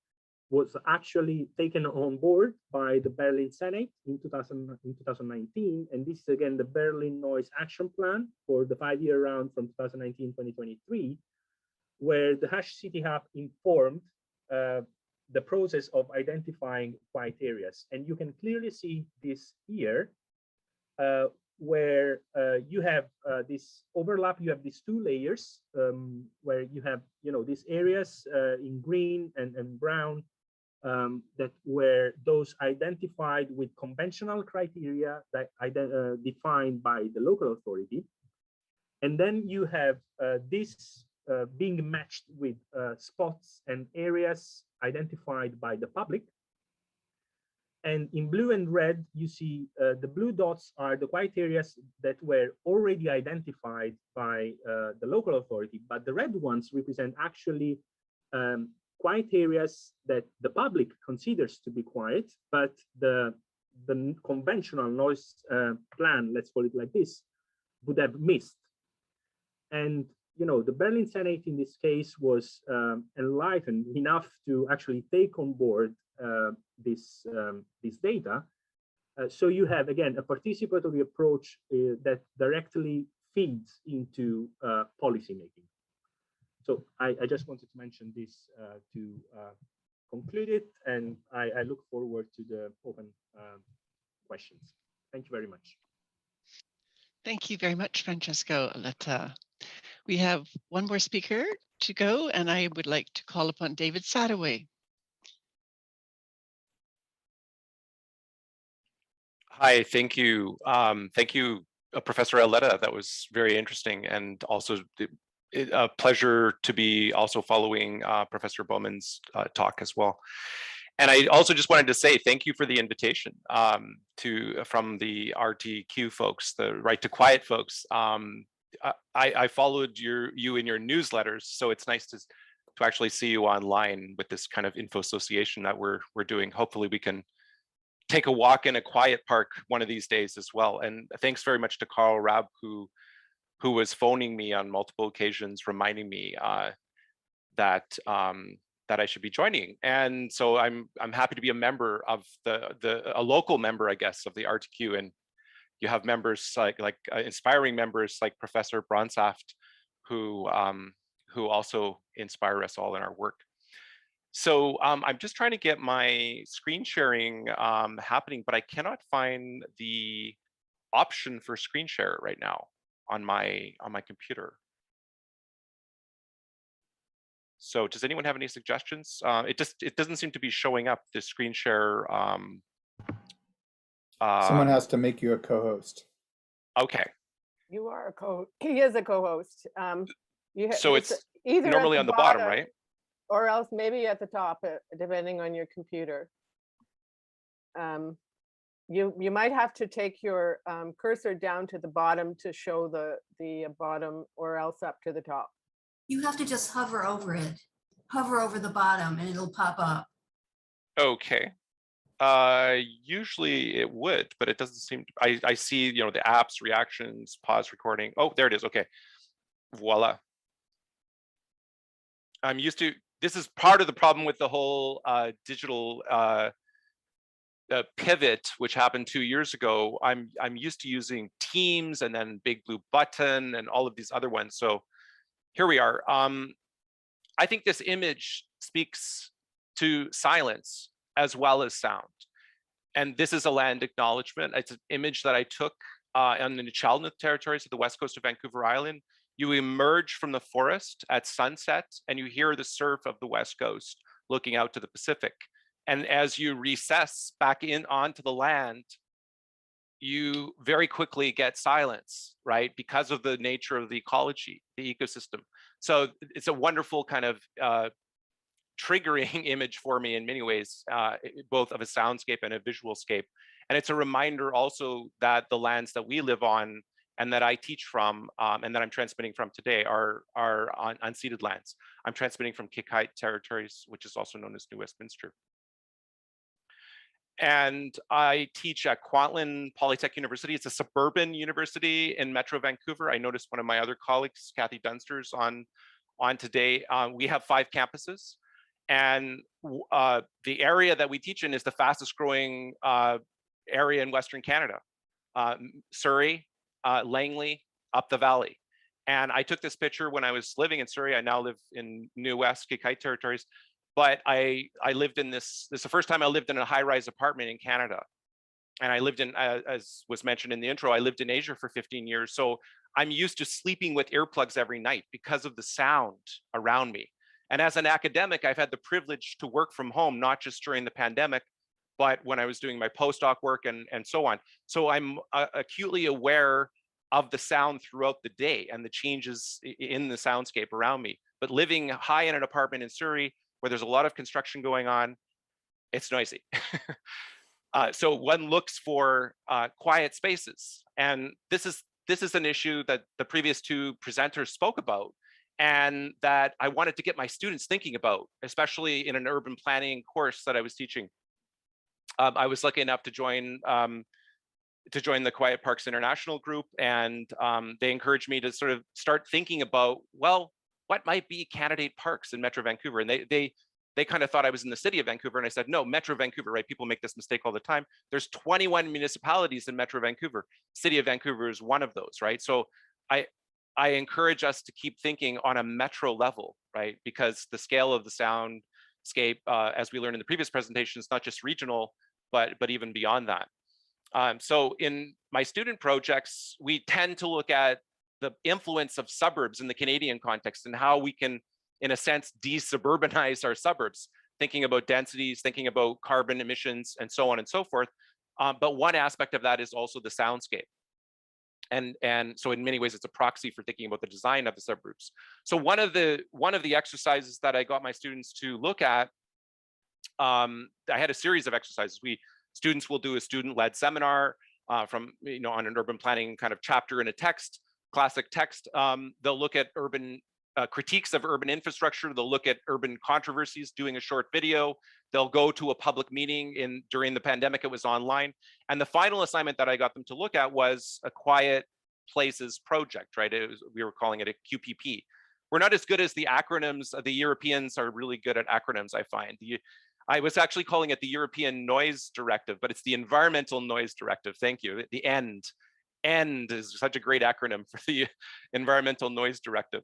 was actually taken on board by the Berlin Senate in 2019. And this is again the Berlin Noise Action Plan for the 5-year round from 2019-2023, where the Hash City Hub informed the process of identifying quiet areas. And you can clearly see this here, where you have this overlap. You have these two layers where you have, you know, these areas in green and brown that were those identified with conventional criteria that defined by the local authority. And then you have this being matched with spots and areas identified by the public. And in blue and red, you see the blue dots are the quiet areas that were already identified by the local authority, but the red ones represent actually quiet areas that the public considers to be quiet, but the conventional noise plan, let's call it like this, would have missed. And the Berlin Senate in this case was enlightened enough to actually take on board this data. So you have, again, a participatory approach that directly feeds into policymaking. So I just wanted to mention this to conclude it, and I look forward to the open questions. Thank you very much. Thank you very much, Francesco. We have one more speaker to go, and I would like to call upon David Sadoway. Hi, thank you. Thank you, Professor Aletta. That was very interesting, and also a pleasure to be also following Professor Bowman's talk as well. And I also just wanted to say thank you for the invitation from the RTQ folks, the Right to Quiet folks. I followed you in your newsletters, so it's nice to actually see you online with this kind of info association that we're doing. Hopefully we can take a walk in a quiet park one of these days as well. And thanks very much to Karl Raab, who was phoning me on multiple occasions, reminding me that I should be joining. And so I'm happy to be a member of a local member, I guess, of the RTQ. And you have members like inspiring members like Professor Bronsaft, who also inspire us all in our work. So I'm just trying to get my screen sharing happening, but I cannot find the option for screen share right now on my computer. So does anyone have any suggestions? It doesn't seem to be showing up, the screen share. Someone has to make you a co-host. Okay. You are a he is a co-host. So it's either normally on the bottom, right? Or else maybe at the top, depending on your computer. You might have to take your cursor down to the bottom to show the bottom, or else up to the top. You have to just hover over it. Hover over the bottom and it'll pop up. Okay. Usually it would, but it doesn't seem to. I see, the apps, reactions, pause recording. Oh, there it is. Okay. Voila. I'm used to, this is part of the problem with the whole digital pivot, which happened 2 years ago. I'm used to using Teams and then Big Blue Button and all of these other ones. So here we are. I think this image speaks to silence as well as sound. And this is a land acknowledgement. It's an image that I took on the Chaldean territories of the west coast of Vancouver Island. You emerge from the forest at sunset and you hear the surf of the west coast looking out to the Pacific. And as you recess back in onto the land, you very quickly get silence, right? Because of the nature of the ecology, the ecosystem. So it's a wonderful kind of triggering image for me in many ways, both of a soundscape and a visual scape. And it's a reminder also that the lands that we live on and that I teach from and that I'm transmitting from today are on unceded lands. I'm transmitting from Kikite territories, which is also known as New Westminster. And I teach at Kwantlen Polytech University. It's a suburban university in Metro Vancouver. I noticed one of my other colleagues, Kathy Dunster's, on today. We have 5 campuses. And the area that we teach in is the fastest growing area in Western Canada. Surrey, Langley, up the valley. And I took this picture when I was living in Surrey. I now live in New West Kikite territories. But I lived in this is the first time I lived in a high-rise apartment in Canada. And I lived in, as was mentioned in the intro, I lived in Asia for 15 years. So I'm used to sleeping with earplugs every night because of the sound around me. And as an academic, I've had the privilege to work from home, not just during the pandemic, but when I was doing my postdoc work and so on. So I'm acutely aware of the sound throughout the day and the changes in the soundscape around me. But living high in an apartment in Surrey, where there's a lot of construction going on, it's noisy. So one looks for quiet spaces. And this is an issue that the previous 2 presenters spoke about, and that I wanted to get my students thinking about, especially in an urban planning course that I was teaching. I was lucky enough to join to join the Quiet Parks International group, and they encouraged me to sort of start thinking about, well, what might be candidate parks in Metro Vancouver? And they kind of thought I was in the city of Vancouver, and I said, no, Metro Vancouver, right? People make this mistake all the time. There's 21 municipalities in Metro Vancouver. City of Vancouver is one of those, right? So I encourage us to keep thinking on a metro level, right? Because the scale of the soundscape, as we learned in the previous presentation, is not just regional, but even beyond that. So in my student projects, we tend to look at the influence of suburbs in the Canadian context and how we can, in a sense, desuburbanize our suburbs, thinking about densities, thinking about carbon emissions, and so on and so forth. But one aspect of that is also the soundscape. And so in many ways, it's a proxy for thinking about the design of the suburbs. So one of the exercises that I got my students to look at, I had a series of exercises. Students will do a student-led seminar from, on an urban planning kind of chapter in a text, classic text. They'll look at urban critiques of urban infrastructure. They'll look at urban controversies, doing a short video. They'll go to a public meeting during the pandemic, it was online. And the final assignment that I got them to look at was a Quiet Places project, right? We were calling it a QPP. We're not as good as the acronyms. The Europeans are really good at acronyms, I find. I was actually calling it the European Noise Directive, but it's the Environmental Noise Directive. Thank you. The END. END is such a great acronym for the Environmental Noise Directive.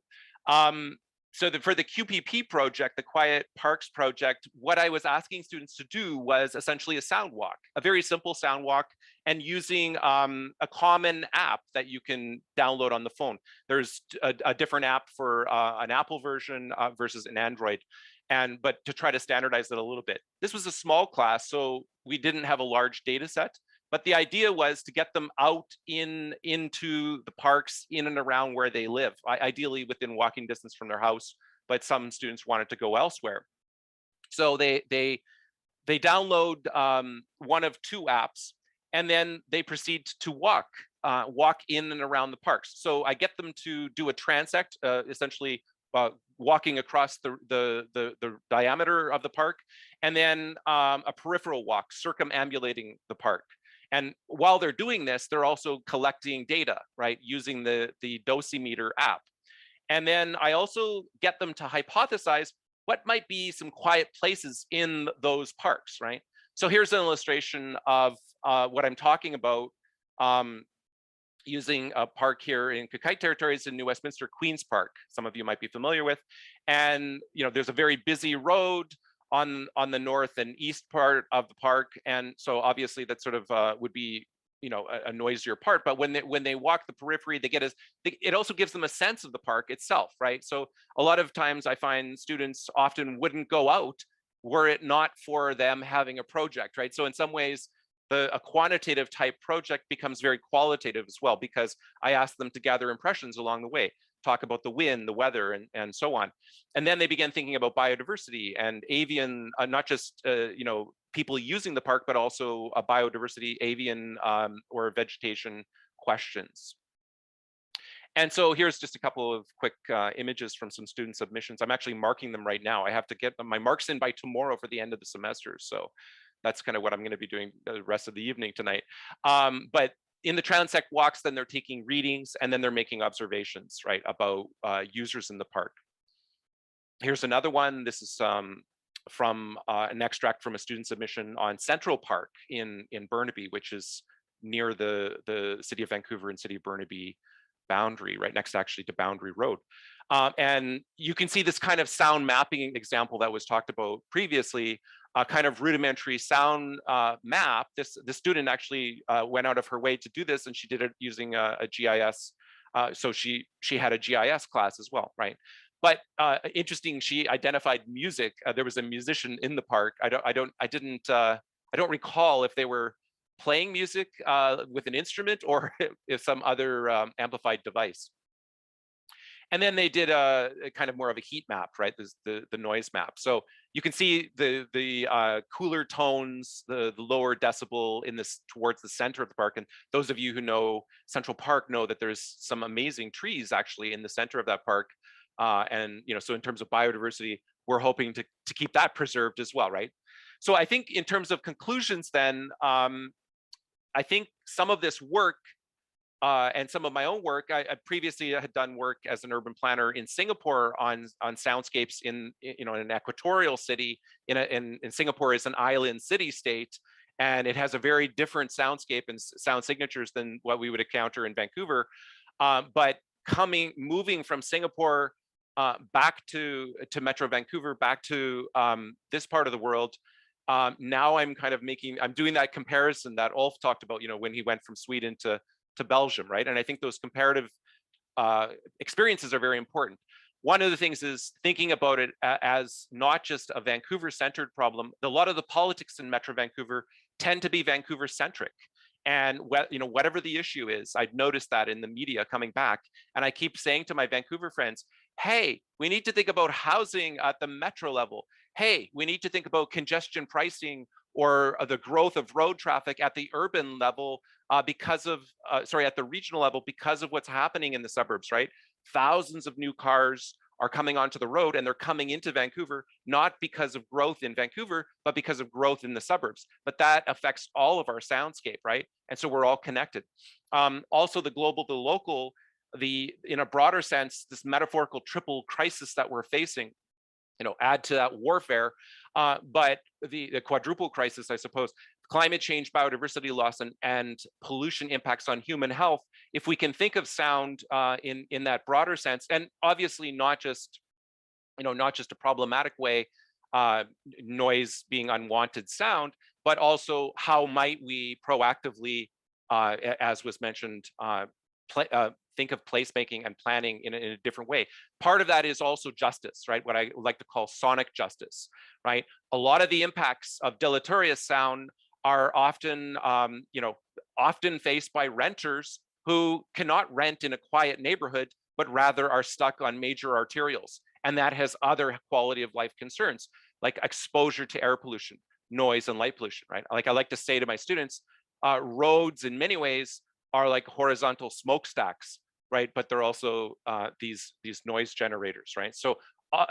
So for the QPP project, the Quiet Parks project, what I was asking students to do was essentially a sound walk, a very simple sound walk, and using a common app that you can download on the phone. There's a different app for an Apple version versus an Android. But to try to standardize it a little bit. This was a small class, so we didn't have a large data set, but the idea was to get them out into the parks in and around where they live, ideally within walking distance from their house, but some students wanted to go elsewhere. So they download one of two apps, and then they proceed to walk in and around the parks. So I get them to do a transect, essentially walking across the diameter of the park, and then a peripheral walk, circumambulating the park. And while they're doing this, they're also collecting data, right, using the dosimeter app. And then I also get them to hypothesize what might be some quiet places in those parks, right? So here's an illustration of what I'm talking about, using a park here in Coquitlam territories in New Westminster, Queen's Park. Some of you might be familiar with. And there's a very busy road on the north and east part of the park. And so obviously that sort of would be a noisier part. But when they walk the periphery, it also gives them a sense of the park itself, right? So a lot of times I find students often wouldn't go out were it not for them having a project, right? So in some ways, a quantitative type project becomes very qualitative as well, because I ask them to gather impressions along the way, talk about the wind, the weather, and so on. And then they begin thinking about biodiversity and avian, not just people using the park, but also a biodiversity, avian or vegetation questions. And so here's just a couple of quick images from some student submissions. I'm actually marking them right now. I have to get my marks in by tomorrow for the end of the semester. So that's kind of what I'm going to be doing the rest of the evening tonight. But in the transect walks, then they're taking readings, and then they're making observations, right, about users in the park. Here's another one. This is from an extract from a student submission on Central Park in Burnaby, which is near the City of Vancouver and City of Burnaby boundary, right next actually to Boundary Road. And you can see this kind of sound mapping example that was talked about previously, a kind of rudimentary sound map. The student actually went out of her way to do this, and she did it using a GIS. So she had a GIS class as well, right? But interesting, she identified music. There was a musician in the park. I don't recall if they were playing music with an instrument or if some other amplified device. And then they did a kind of more of a heat map, right? The noise map. So you can see the cooler tones, the lower decibel towards the center of the park. And those of you who know Central Park know that there's some amazing trees actually in the center of that park. And so in terms of biodiversity, we're hoping to keep that preserved as well, right? So I think in terms of conclusions then, I think some of this work and some of my own work, I previously had done work as an urban planner in Singapore on soundscapes in an equatorial city. In Singapore is an island city state, and it has a very different soundscape and sound signatures than what we would encounter in Vancouver. But moving from Singapore back to Metro Vancouver, back to this part of the world. Now I'm kind of doing that comparison that Ulf talked about, when he went from Sweden to Belgium, right? And I think those comparative experiences are very important. One of the things is thinking about it as not just a Vancouver-centered problem. A lot of the politics in Metro Vancouver tend to be Vancouver-centric. And whatever the issue is, I've noticed that in the media coming back. And I keep saying to my Vancouver friends, hey, we need to think about housing at the metro level. Hey, we need to think about congestion pricing or the growth of road traffic at the urban level at the regional level because of what's happening in the suburbs, right? Thousands of new cars are coming onto the road, and they're coming into Vancouver, not because of growth in Vancouver, but because of growth in the suburbs. But that affects all of our soundscape, right? And so we're all connected. Also the global, the local, in a broader sense, this metaphorical triple crisis that we're facing, add to that warfare, but the quadruple crisis, I suppose, climate change, biodiversity loss, and pollution impacts on human health. If we can think of sound in that broader sense, and obviously not just a problematic way, noise being unwanted sound, but also how might we proactively, as was mentioned, think of placemaking and planning in a different way. Part of that is also justice, right? What I like to call sonic justice, right? A lot of the impacts of deleterious sound are often, often faced by renters who cannot rent in a quiet neighborhood, but rather are stuck on major arterials. And that has other quality of life concerns, like exposure to air pollution, noise, and light pollution, right? Like I like to say to my students, roads in many ways are like horizontal smokestacks, right? But they're also these noise generators, right? So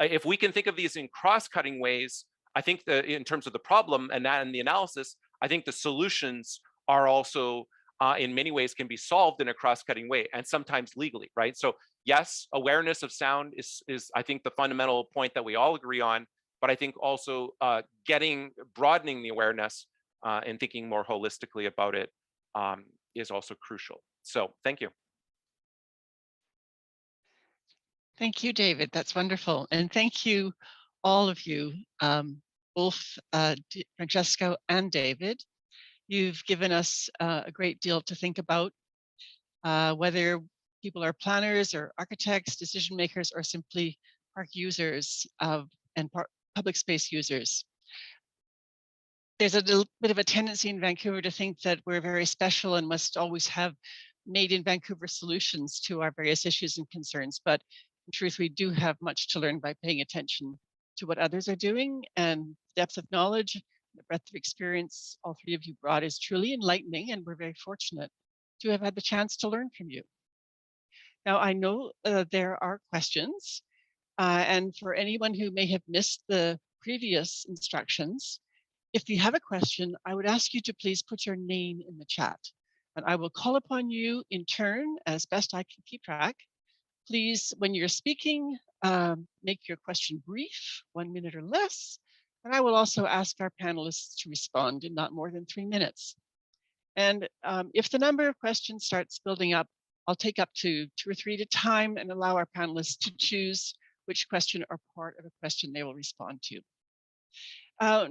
if we can think of these in cross-cutting ways, I think that in terms of the problem and the analysis, I think the solutions are also in many ways can be solved in a cross-cutting way, and sometimes legally, right? So yes, awareness of sound is I think the fundamental point that we all agree on, but I think also broadening the awareness and thinking more holistically about it is also crucial. So thank you. Thank you, David. That's wonderful. And thank you, all of you, Ulf, Francesco, and David. You've given us a great deal to think about, whether people are planners or architects, decision makers, or simply park users and public space users. There's a little bit of a tendency in Vancouver to think that we're very special and must always have made in Vancouver solutions to our various issues and concerns. But in truth, we do have much to learn by paying attention to what others are doing, and depth of knowledge, the breadth of experience all three of you brought is truly enlightening, and we're very fortunate to have had the chance to learn from you. Now, I know there are questions, and for anyone who may have missed the previous instructions, if you have a question, I would ask you to please put your name in the chat, and I will call upon you in turn as best I can keep track. Please, when you're speaking, make your question brief, 1 minute or less, and I will also ask our panelists to respond in not more than 3 minutes. And if the number of questions starts building up, I'll take up to 2 or 3 at a time and allow our panelists to choose which question or part of a question they will respond to.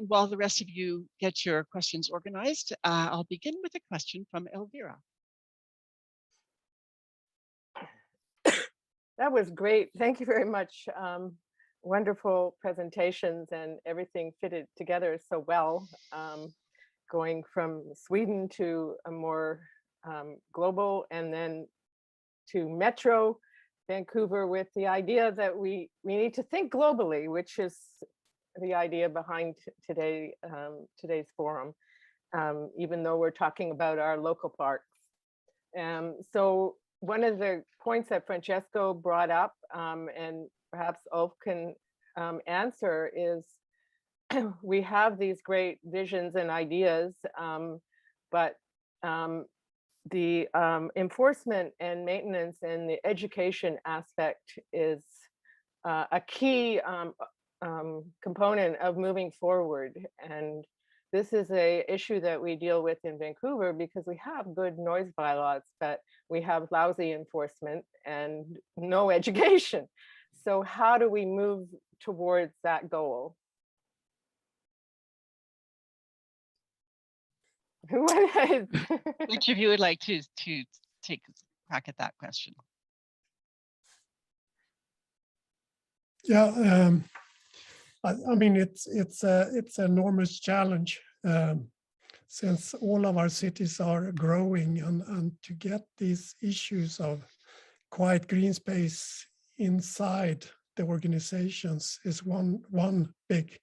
While the rest of you get your questions organized, I'll begin with a question from Elvira. That was great. Thank you very much. Wonderful presentations, and everything fitted together so well. Going from Sweden to a more global, and then to Metro Vancouver, with the idea that we need to think globally, which is the idea behind today's forum, even though we're talking about our local parks. So one of the points that Francesco brought up, and perhaps Ulf can answer, is we have these great visions and ideas, but the enforcement and maintenance and the education aspect is a key component of moving forward. And this is a issue that we deal with in Vancouver because we have good noise bylaws, but we have lousy enforcement and no education. So how do we move towards that goal? Which of you would like to take a crack at that question? Yeah, I mean, it's an enormous challenge since all of our cities are growing, and to get these issues of quiet green space inside the organizations is one big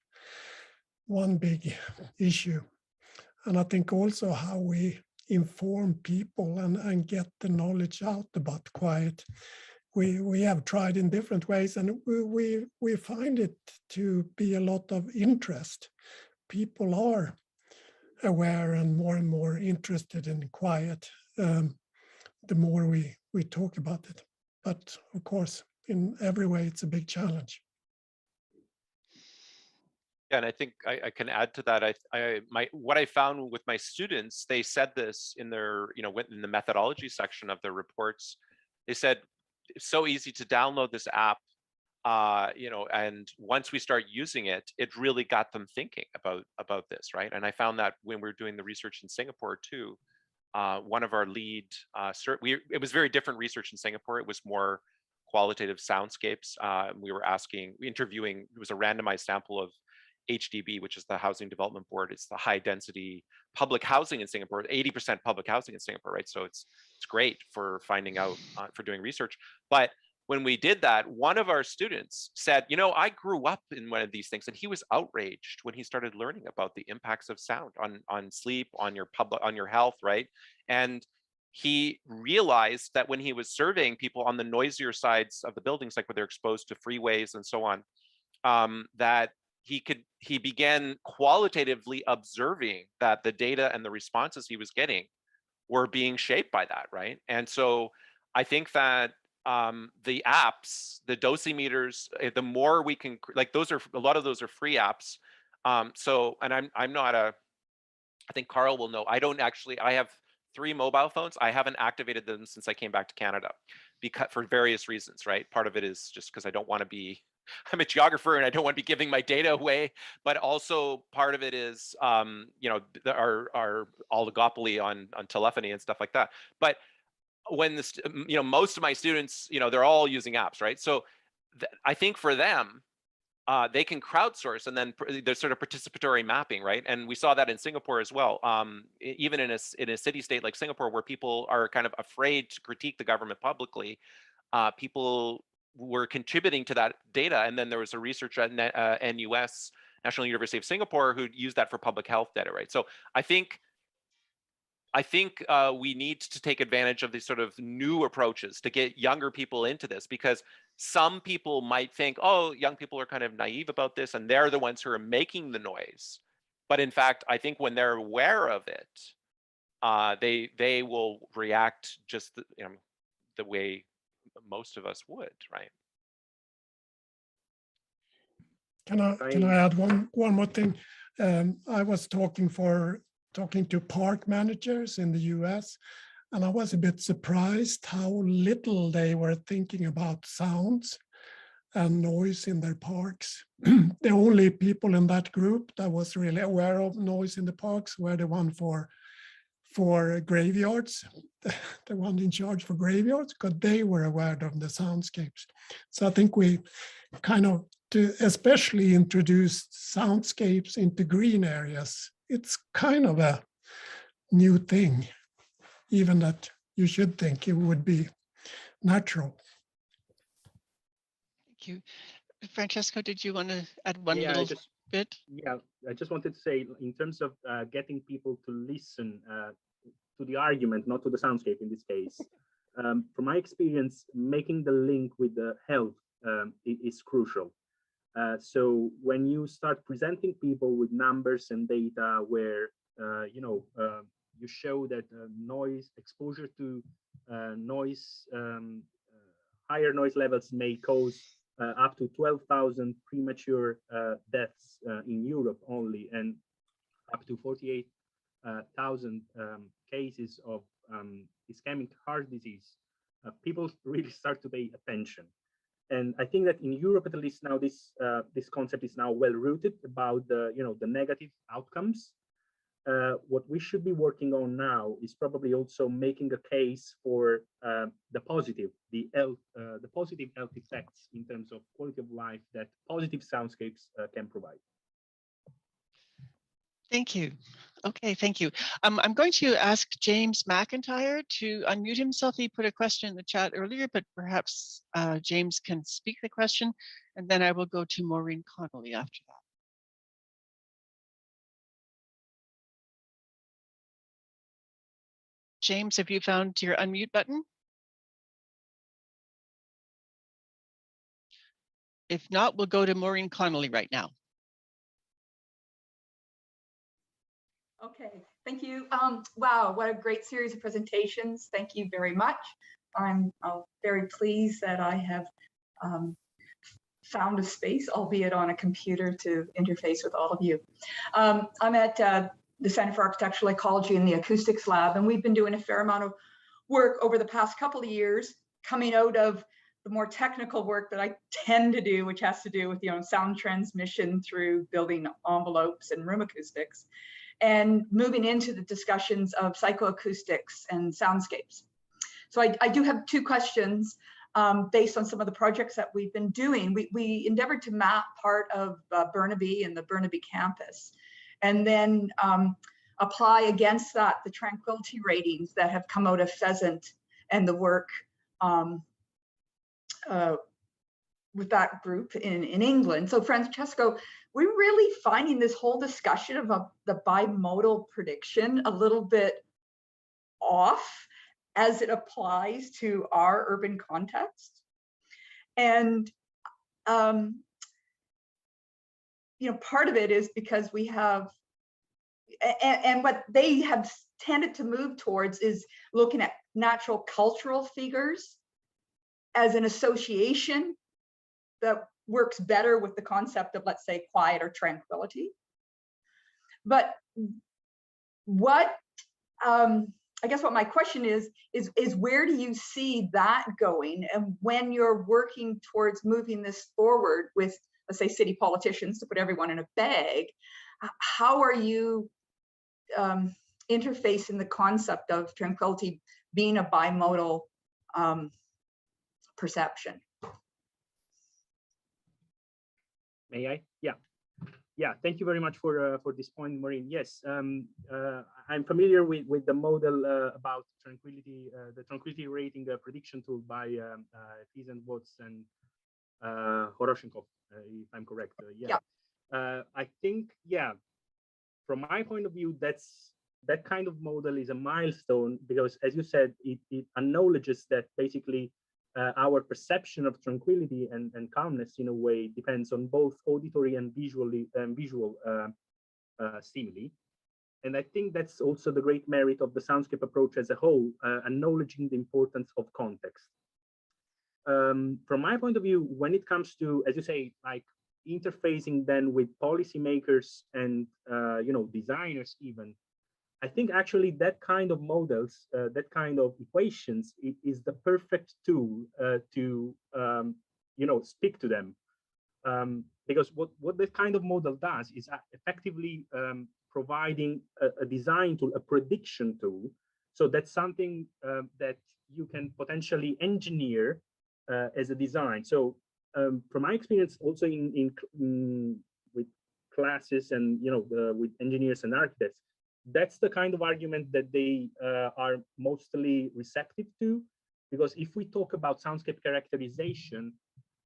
issue. And I think also how we inform people and get the knowledge out about quiet. We have tried in different ways, and we find it to be a lot of interest. People are aware and more interested in quiet the more we talk about it. But of course, in every way, it's a big challenge. Yeah, and I think I can add to that. What I found with my students, they said this in their, in the methodology section of their reports. They said it's so easy to download this app, and once we start using it, it really got them thinking about this, right? And I found that when we were doing the research in Singapore too, one of our lead, it was very different research in Singapore. It was more qualitative soundscapes. We were interviewing, it was a randomized sample of HDB, which is the Housing Development Board. It's the high density public housing in Singapore, 80% public housing in Singapore, right? So it's great for finding out, for doing research. But when we did that, one of our students said, I grew up in one of these things, and he was outraged when he started learning about the impacts of sound on sleep, on your health, right? And he realized that when he was surveying people on the noisier sides of the buildings, like where they're exposed to freeways and so on, that he began qualitatively observing that the data and the responses he was getting were being shaped by that, right? And so I think that the apps, the dosimeters, the more we can, like a lot of those are free apps. And I'm not I think Karl will know, I have 3 mobile phones. I haven't activated them since I came back to Canada because for various reasons, right? Part of it is just because I don't want to be, I'm a geographer and I don't want to be giving my data away, but also part of it is, our oligopoly on telephony and stuff like that. But when this, most of my students, they're all using apps, right? So I think for them, they can crowdsource, and then there's sort of participatory mapping, right? And we saw that in Singapore as well. Even in a city state like Singapore, where people are kind of afraid to critique the government publicly, people were contributing to that data. And then there was a researcher at NUS, National University of Singapore, who used that for public health data, right? So I think we need to take advantage of these sort of new approaches to get younger people into this, because some people might think, oh, young people are kind of naive about this and they're the ones who are making the noise. But in fact, I think when they're aware of it, they will react just the way most of us would, right? Can I add one more thing? I was talking to park managers in the US, and I was a bit surprised how little they were thinking about sounds and noise in their parks. The only people in that group that was really aware of noise in the parks were the one for graveyards, the one in charge for graveyards, because they were aware of the soundscapes. So I think we kind of, to especially introduce soundscapes into green areas, it's kind of a new thing, even that you should think it would be natural. Thank you. Francesco, did you want to add one Yeah, little bit? Yeah, I just wanted to say, in terms of getting people to listen to the argument, not to the soundscape in this case, from my experience, making the link with the health is crucial. So when you start presenting people with numbers and data where you show that noise exposure to noise, higher noise levels may cause up to 12,000 premature deaths in Europe only, and up to 48,000 cases of ischemic heart disease. People really start to pay attention. And I think that in Europe, at least now, this concept is now well rooted about the the negative outcomes. What we should be working on now is probably also making a case for the positive health effects in terms of quality of life that positive soundscapes can provide. Thank you. Okay, thank you. I'm going to ask James McIntyre to unmute himself. He put a question in the chat earlier, but perhaps James can speak the question, and then I will go to Maureen Connolly after that. James, have you found your unmute button? If not, we'll go to Maureen Connolly right now. Okay, thank you. Wow, what a great series of presentations. Thank you very much. I'm very pleased that I have found a space, albeit on a computer, to interface with all of you. I'm at the Center for Architectural Ecology in the Acoustics Lab, and we've been doing a fair amount of work over the past couple of years, coming out of the more technical work that I tend to do, which has to do with sound transmission through building envelopes and room acoustics, and moving into the discussions of psychoacoustics and soundscapes. So I do have two questions based on some of the projects that we've been doing. We endeavored to map part of Burnaby and the Burnaby campus, and then apply against that the tranquility ratings that have come out of Pheasant and the work with that group in England. So Francesco, we're really finding this whole discussion of the bimodal prediction a little bit off as it applies to our urban context. And part of it is because we have, and what they have tended to move towards is looking at natural cultural figures as an association that works better with the concept of, let's say, quiet or tranquility. But what, I guess what my question is where do you see that going? And when you're working towards moving this forward with, let's say, city politicians, to put everyone in a bag, how are you interfacing the concept of tranquility being a bimodal perception? May I? Yeah. Thank you very much for this point, Maureen. Yes, I'm familiar with the model about tranquility, the tranquility rating prediction tool by Pheasant, Watts, and Horoshenkov, if I'm correct. Yeah. I think, from my point of view, that kind of model is a milestone because, as you said, it acknowledges that basically our perception of tranquility and calmness, in a way, depends on both auditory and visual stimuli. And I think that's also the great merit of the soundscape approach as a whole, acknowledging the importance of context. From my point of view, when it comes to, as you say, like interfacing then with policymakers and designers even, I think actually that kind of models, that kind of equations is the perfect tool to speak to them, because what that kind of model does is effectively providing a design tool, a prediction tool. So that's something that you can potentially engineer as a design. So from my experience, also with classes and with engineers and architects, that's the kind of argument that they are mostly receptive to, because if we talk about soundscape characterization,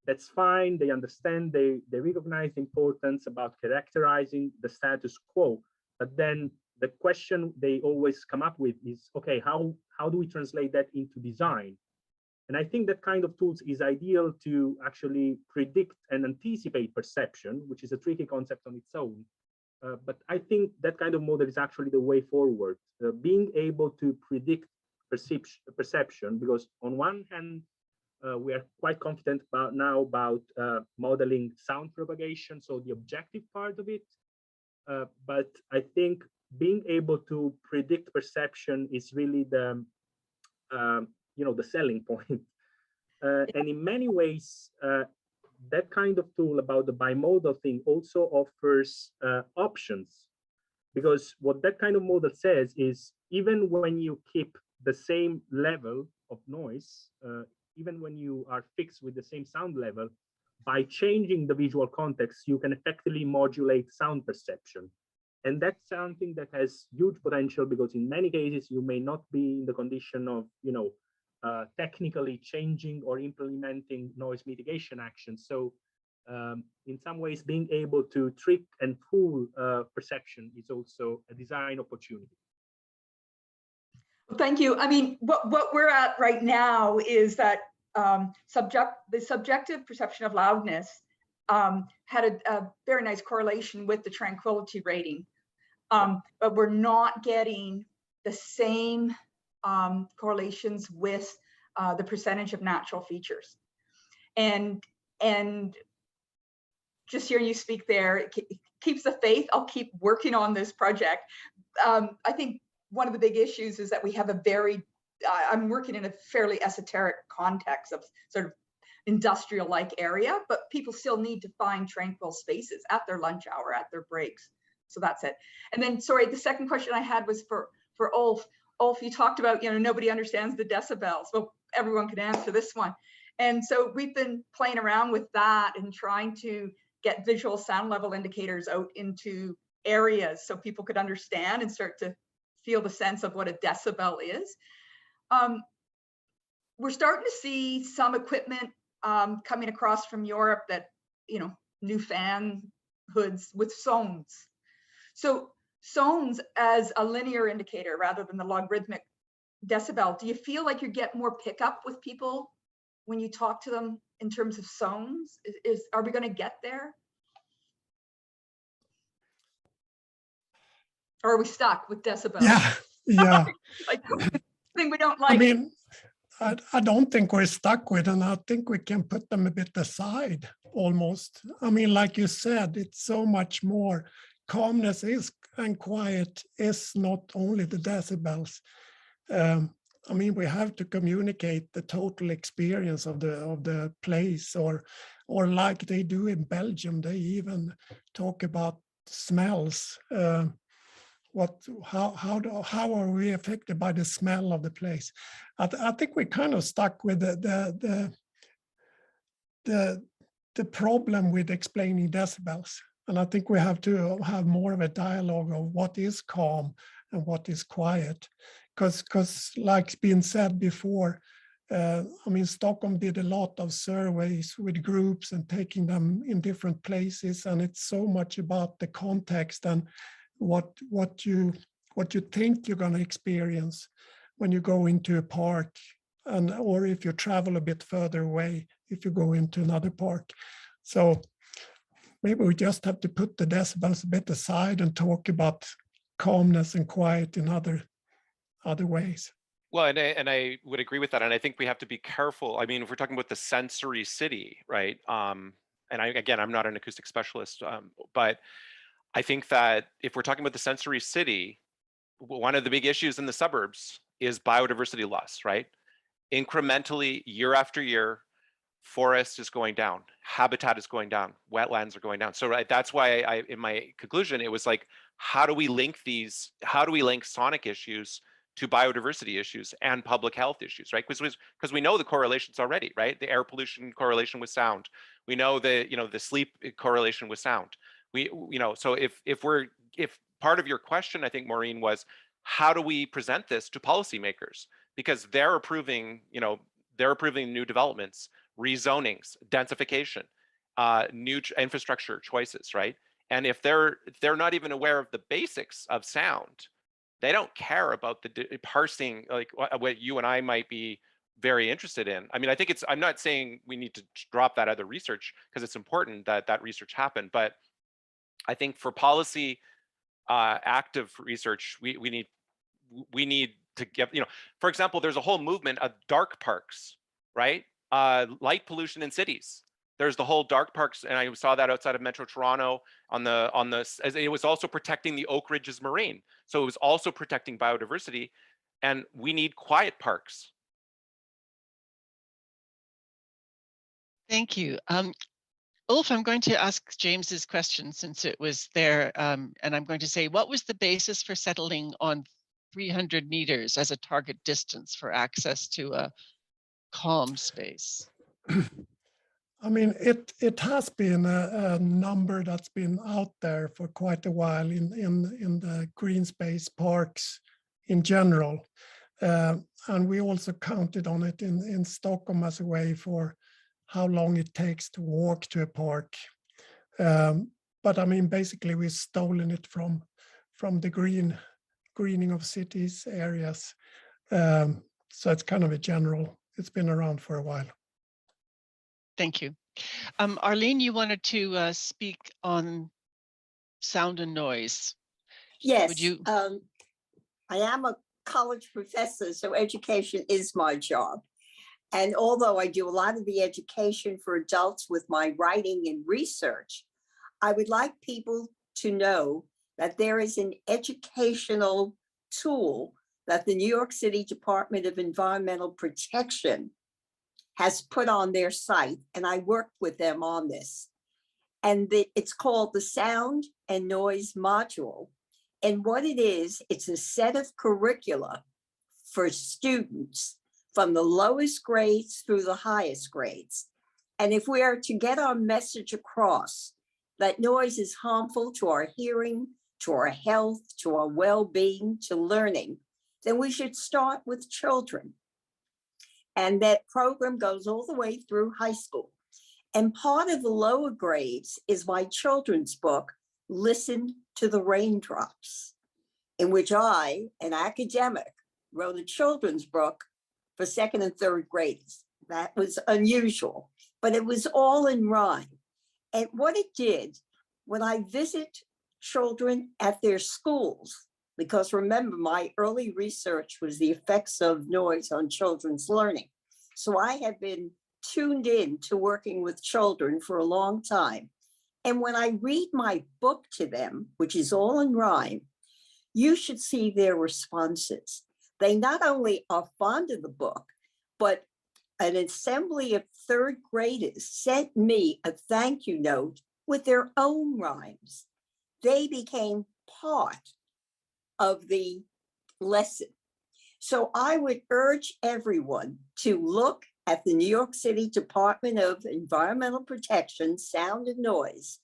that's fine. They understand, they recognize the importance about characterizing the status quo. But then the question they always come up with is, okay, how do we translate that into design? And I think that kind of tools is ideal to actually predict and anticipate perception, which is a tricky concept on its own. but I think that kind of model is actually the way forward. Being able to predict perception, because on one hand, we are quite confident about modeling sound propagation, so the objective part of it. But I think being able to predict perception is really the the selling point. And in many ways, that kind of tool about the bimodal thing also offers options, because what that kind of model says is even when you keep the same level of noise, even when you are fixed with the same sound level, by changing the visual context, you can effectively modulate sound perception. And that's something that has huge potential, because in many cases, you may not be in the condition of, technically changing or implementing noise mitigation actions. So in some ways, being able to trick and fool perception is also a design opportunity. Thank you. I mean, what we're at right now is that the subjective perception of loudness had a very nice correlation with the tranquility rating, but we're not getting the same correlations with the percentage of natural features. And just hearing you speak there, it keeps the faith. I'll keep working on this project. I think one of the big issues is that we have a very, I'm working in a fairly esoteric context of sort of industrial-like area, but people still need to find tranquil spaces at their lunch hour, at their breaks. So that's it. And then, sorry, the second question I had was for Ulf. Ulf, you talked about, nobody understands the decibels. Well, everyone can answer this one. And so we've been playing around with that and trying to get visual sound level indicators out into areas so people could understand and start to feel the sense of what a decibel is. We're starting to see some equipment coming across from Europe that, new fan hoods with zones. So zones as a linear indicator rather than the logarithmic decibel, do you feel like you get more pickup with people when you talk to them in terms of zones? Are we going to get there? Or are we stuck with decibels? Yeah. Like, thing we don't like. I mean, I don't think we're stuck with, and I think we can put them a bit aside almost. I mean, like you said, it's so much more. Calmness is and quiet is not only the decibels. I mean, we have to communicate the total experience of the place, or like they do in Belgium, they even talk about smells. How are we affected by the smell of the place? I think we're kind of stuck with the problem with explaining decibels. And I think we have to have more of a dialogue of what is calm and what is quiet. Because like been said before, I mean, Stockholm did a lot of surveys with groups and taking them in different places. And it's so much about the context and what you think you're going to experience when you go into a park, or if you travel a bit further away, if you go into another park. So maybe we just have to put the decibels a bit aside and talk about calmness and quiet in other ways. Well, and I would agree with that. And I think we have to be careful. I mean, if we're talking about the sensory city, right? And I'm not an acoustic specialist, but I think that if we're talking about the sensory city, one of the big issues in the suburbs is biodiversity loss, right? Incrementally, year after year, forest is going down, habitat is going down, wetlands are going down. So that's why in my conclusion, it was like, how do we link sonic issues to biodiversity issues and public health issues, right? Because we know the correlations already, right? The air pollution correlation with sound. We know the sleep correlation with sound. So if part of your question, I think, Maureen, was how do we present this to policymakers? Because they're approving new developments, rezonings, densification, new infrastructure choices, right? And if they're not even aware of the basics of sound, they don't care about the parsing, like what you and I might be very interested in. I mean, I think I'm not saying we need to drop that other research, because it's important that that research happen, but I think for policy active research. We need to get, for example, there's a whole movement of dark parks, right? Light pollution in cities. There's the whole dark parks, and I saw that outside of Metro Toronto it was also protecting the Oak Ridges Moraine. So it was also protecting biodiversity, and we need quiet parks. Thank you. Ulf, I'm going to ask James's question since it was there, and I'm going to say, what was the basis for settling on 300 meters as a target distance for access to a calm space? I mean, it has been a number that's been out there for quite a while in the green space parks in general. And we also counted on it in Stockholm as a way for how long it takes to walk to a park. But I mean, basically we've stolen it from the greening of cities areas. So it's kind of a general, it's been around for a while. Thank you. Arlene, you wanted to speak on sound and noise. Yes, Would you? I am a college professor, so education is my job. And although I do a lot of the education for adults with my writing and research, I would like people to know that there is an educational tool that the New York City Department of Environmental Protection has put on their site, and I worked with them on this. And it's called the Sound and Noise Module. And what it is, it's a set of curricula for students from the lowest grades through the highest grades. And if we are to get our message across that noise is harmful to our hearing, to our health, to our well-being, to learning, then we should start with children. And that program goes all the way through high school. And part of the lower grades is my children's book, Listen to the Raindrops, in which I, an academic, wrote a children's book for second and third graders. That was unusual, but it was all in rhyme. And what it did, when I visit children at their schools, because remember, my early research was the effects of noise on children's learning. So I have been tuned in to working with children for a long time. And when I read my book to them, which is all in rhyme, you should see their responses. They not only are fond of the book, but an assembly of third graders sent me a thank you note with their own rhymes. They became part of the lesson. So I would urge everyone to look at the New York City Department of Environmental Protection, Sound and Noise,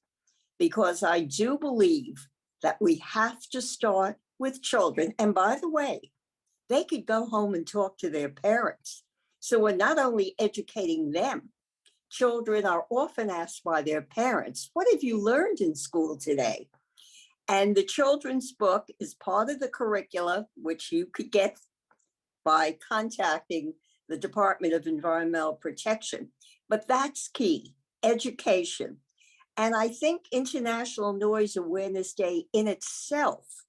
because I do believe that we have to start with children. And by the way, they could go home and talk to their parents. So we're not only educating them, children are often asked by their parents, what have you learned in school today? And the children's book is part of the curricula, which you could get by contacting the Department of Environmental Protection. But that's key, education. And I think International Noise Awareness Day in itself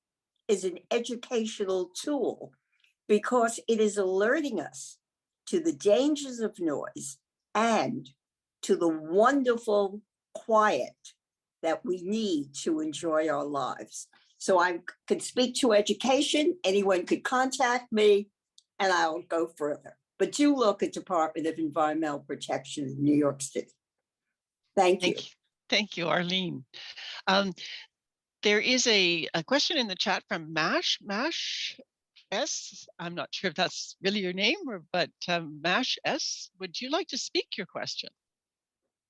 is an educational tool because it is alerting us to the dangers of noise and to the wonderful quiet that we need to enjoy our lives. So I could speak to education, anyone could contact me, and I'll go further. But do look at Department of Environmental Protection in New York City. Thank you. Thank you, Arlene. There is a question in the chat from Mash S. I'm not sure if that's really your name, but Mash S, would you like to speak your question?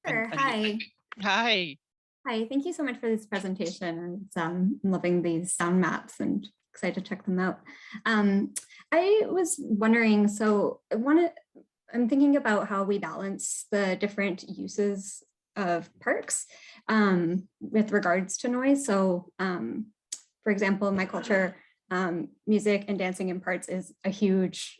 Sure. Hi. Hi. Hi, thank you so much for this presentation. I'm loving these sound maps and excited to check them out. I was wondering, so I'm thinking about how we balance the different uses of parks with regards to noise. So for example, in my culture, music and dancing in parks is a huge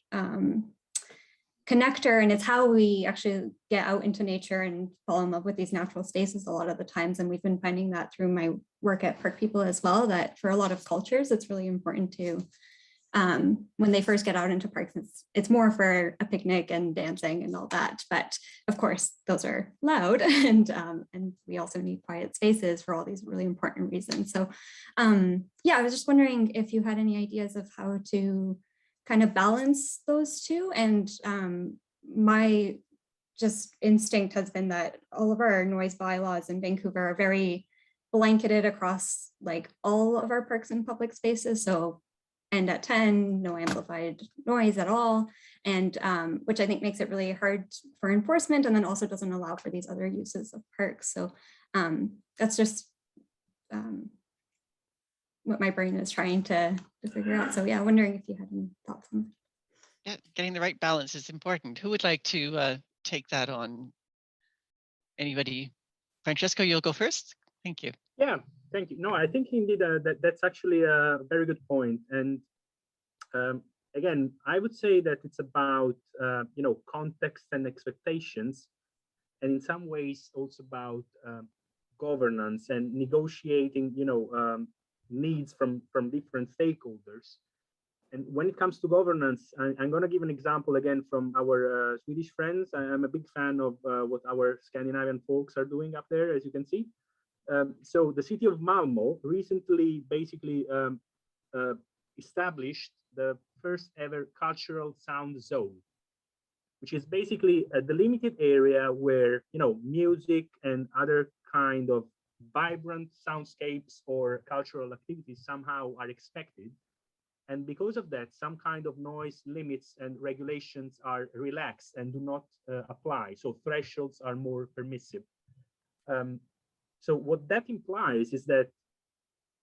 connector, and it's how we actually get out into nature and fall in love with these natural spaces a lot of the times. And we've been finding that through my work at Park People as well, that for a lot of cultures, it's really important to, when they first get out into parks, it's more for a picnic and dancing and all that. But of course, those are loud, and we also need quiet spaces for all these really important reasons. So yeah, I was just wondering if you had any ideas of how to kind of balance those two. And my just instinct has been that all of our noise bylaws in Vancouver are very blanketed across like all of our parks and public spaces. So end at 10, no amplified noise at all. And which I think makes it really hard for enforcement, and then also doesn't allow for these other uses of parks. So that's just what my brain is trying to figure out. So yeah, wondering if you had any thoughts on that. Yeah, getting the right balance is important. Who would like to take that on? Anybody? Francesco, you'll go first. Thank you. Yeah, thank you. No, I think indeed that's actually a very good point. And again, I would say that it's about context and expectations, and in some ways also about governance and negotiating needs from different stakeholders. And when it comes to governance, I'm going to give an example again from our Swedish friends. I'm a big fan of what our Scandinavian folks are doing up there, as you can see. So the city of Malmo recently basically established the first ever cultural sound zone, which is basically a delimited area where music and other kind of vibrant soundscapes or cultural activities somehow are expected. And because of that, some kind of noise limits and regulations are relaxed and do not apply. So thresholds are more permissive. So what that implies is that,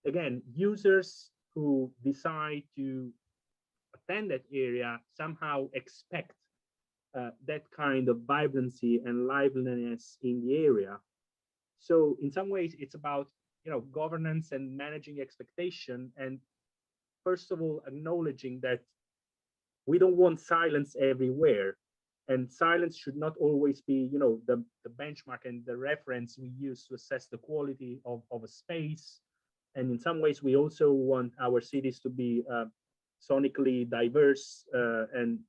again, users who decide to attend that area somehow expect that kind of vibrancy and liveliness in the area. So in some ways, it's about governance and managing expectation, and first of all, acknowledging that we don't want silence everywhere, and silence should not always be the benchmark and the reference we use to assess the quality of a space. And in some ways, we also want our cities to be sonically diverse, and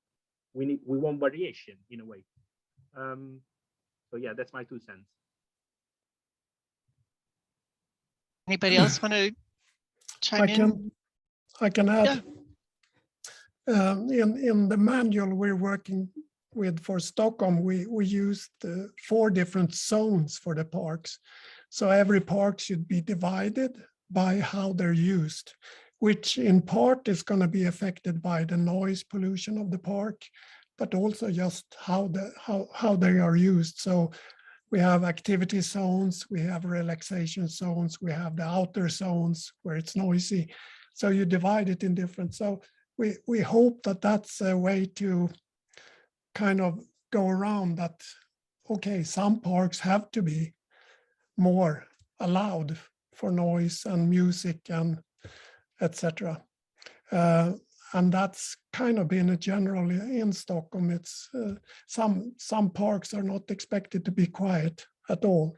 we want variation in a way. So yeah, that's my 2 cents. Anybody else want to chime in? I can add. Yeah. In the manual we're working with for Stockholm, we used 4 different zones for the parks. So every park should be divided by how they're used, which in part is going to be affected by the noise pollution of the park, but also just how they are used. So we have activity zones, we have relaxation zones, we have the outer zones where it's noisy. So you divide it in different. So we hope that that's a way to kind of go around that. Okay, some parks have to be more allowed for noise and music and etc. And that's kind of been a general in Stockholm. It's some parks are not expected to be quiet at all.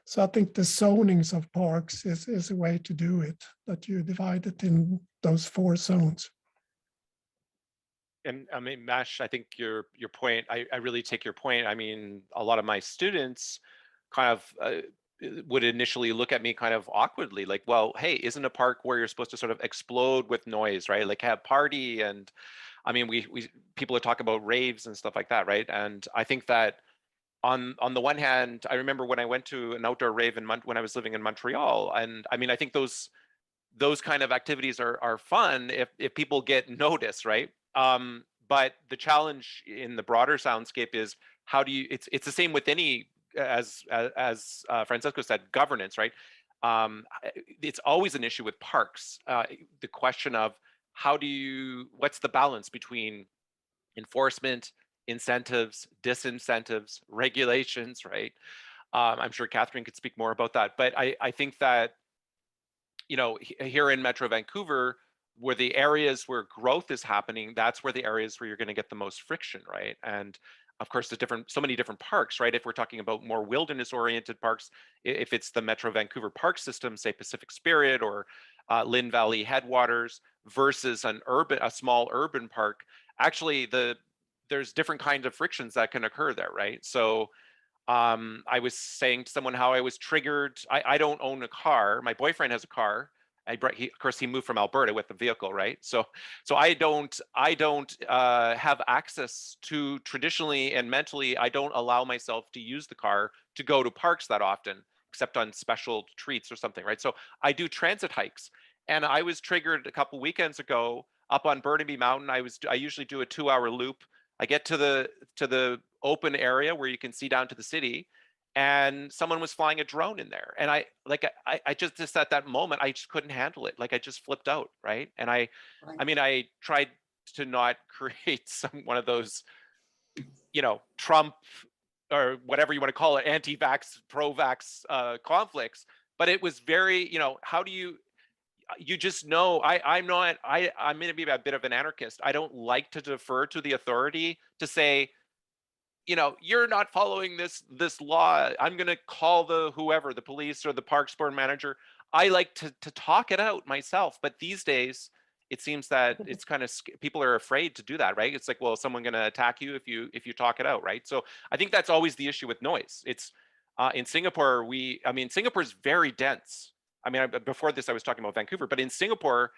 So I think the zonings of parks is a way to do it, that you divide it in those 4 zones. And I mean, Mash, I think your point, I really take your point. I mean, a lot of my students kind of would initially look at me kind of awkwardly, like, well, hey, isn't a park where you're supposed to sort of explode with noise, right? Like have party. And I mean, people are talking about raves and stuff like that, right? And I think that on the one hand, I remember when I went to an outdoor rave when I was living in Montreal, and I mean, I think those kind of activities are fun if people get noticed, right? But the challenge in the broader soundscape is how do you? It's the same with any, as Francesco said, governance, right? It's always an issue with parks. The question of what's the balance between enforcement, incentives, disincentives, regulations, right? I'm sure Catherine could speak more about that, but I think that, here in Metro Vancouver, where the areas where growth is happening, that's where the areas where you're going to get the most friction, right? And of course, the so many different parks, right? If we're talking about more wilderness-oriented parks, if it's the Metro Vancouver park system, say Pacific Spirit or Lynn Valley Headwaters, versus a small urban park, actually there's different kinds of frictions that can occur there, right? So I was saying to someone how I was triggered. I don't own a car. My boyfriend has a car. Of course, he moved from Alberta with the vehicle, right? So I don't have access to, traditionally and mentally, I don't allow myself to use the car to go to parks that often, except on special treats or something, right? So I do transit hikes, and I was triggered a couple weekends ago up on Burnaby Mountain. I usually do a 2-hour loop. I get to the open area where you can see down to the city, and someone was flying a drone in there, and I just at that moment I just couldn't handle it. Like, I just flipped out, right? And I mean, I tried to not create one of those, Trump or whatever you want to call it, anti-vax, pro-vax conflicts, but it was very, how do you just know, I'm going to be a bit of an anarchist. I don't like to defer to the authority to say, you're not following this law. I'm going to call the police or the parks board manager. I like to talk it out myself. But these days, it seems that it's kind of, people are afraid to do that, right? It's like, well, is someone going to attack you if you talk it out, right? So I think that's always the issue with noise. It's in Singapore, Singapore is very dense. Before this, I was talking about Vancouver, but in Singapore,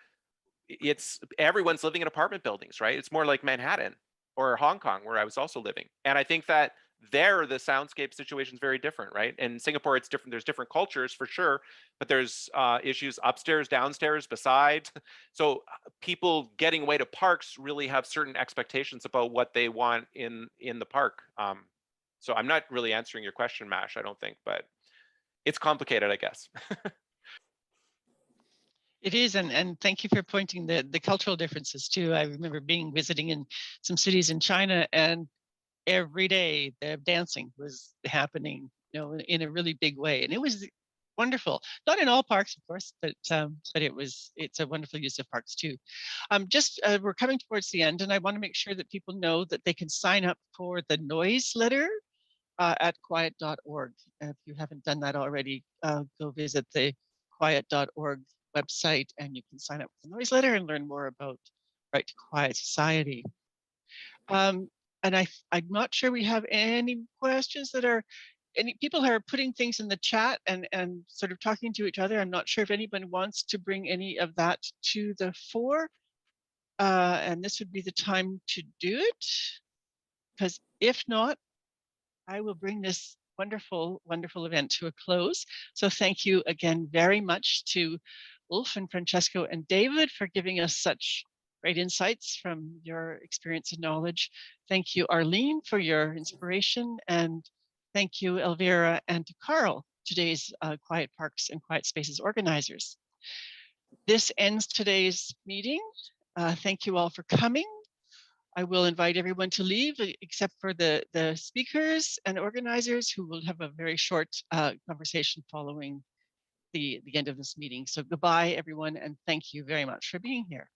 everyone's living in apartment buildings, right? It's more like Manhattan or Hong Kong, where I was also living. And I think that there, the soundscape situation is very different, right? In Singapore, it's different. There's different cultures for sure, but there's issues upstairs, downstairs, beside. So people getting away to parks really have certain expectations about what they want in the park. So I'm not really answering your question, Mash, I don't think, but it's complicated, I guess. It is, and thank you for pointing the cultural differences too. I remember visiting in some cities in China, and every day the dancing was happening, in a really big way, and it was wonderful. Not in all parks, of course, but it's a wonderful use of parks too. We're coming towards the end, and I want to make sure that people know that they can sign up for the noise letter at quiet.org. If you haven't done that already, go visit the quiet.org website, and you can sign up for the noise letter and learn more about Right to Quiet Society. And I'm not sure we have any questions any people are putting things in the chat and sort of talking to each other. I'm not sure if anyone wants to bring any of that to the fore. And this would be the time to do it, because if not, I will bring this wonderful, wonderful event to a close. So thank you again very much to Ulf and Francesco and David for giving us such great insights from your experience and knowledge. Thank you, Arlene, for your inspiration. And thank you, Elvira, and to Karl, today's Quiet Parks and Quiet Spaces organizers. This ends today's meeting. Thank you all for coming. I will invite everyone to leave except for the speakers and organizers, who will have a very short conversation following the end of this meeting. So goodbye, everyone, and thank you very much for being here.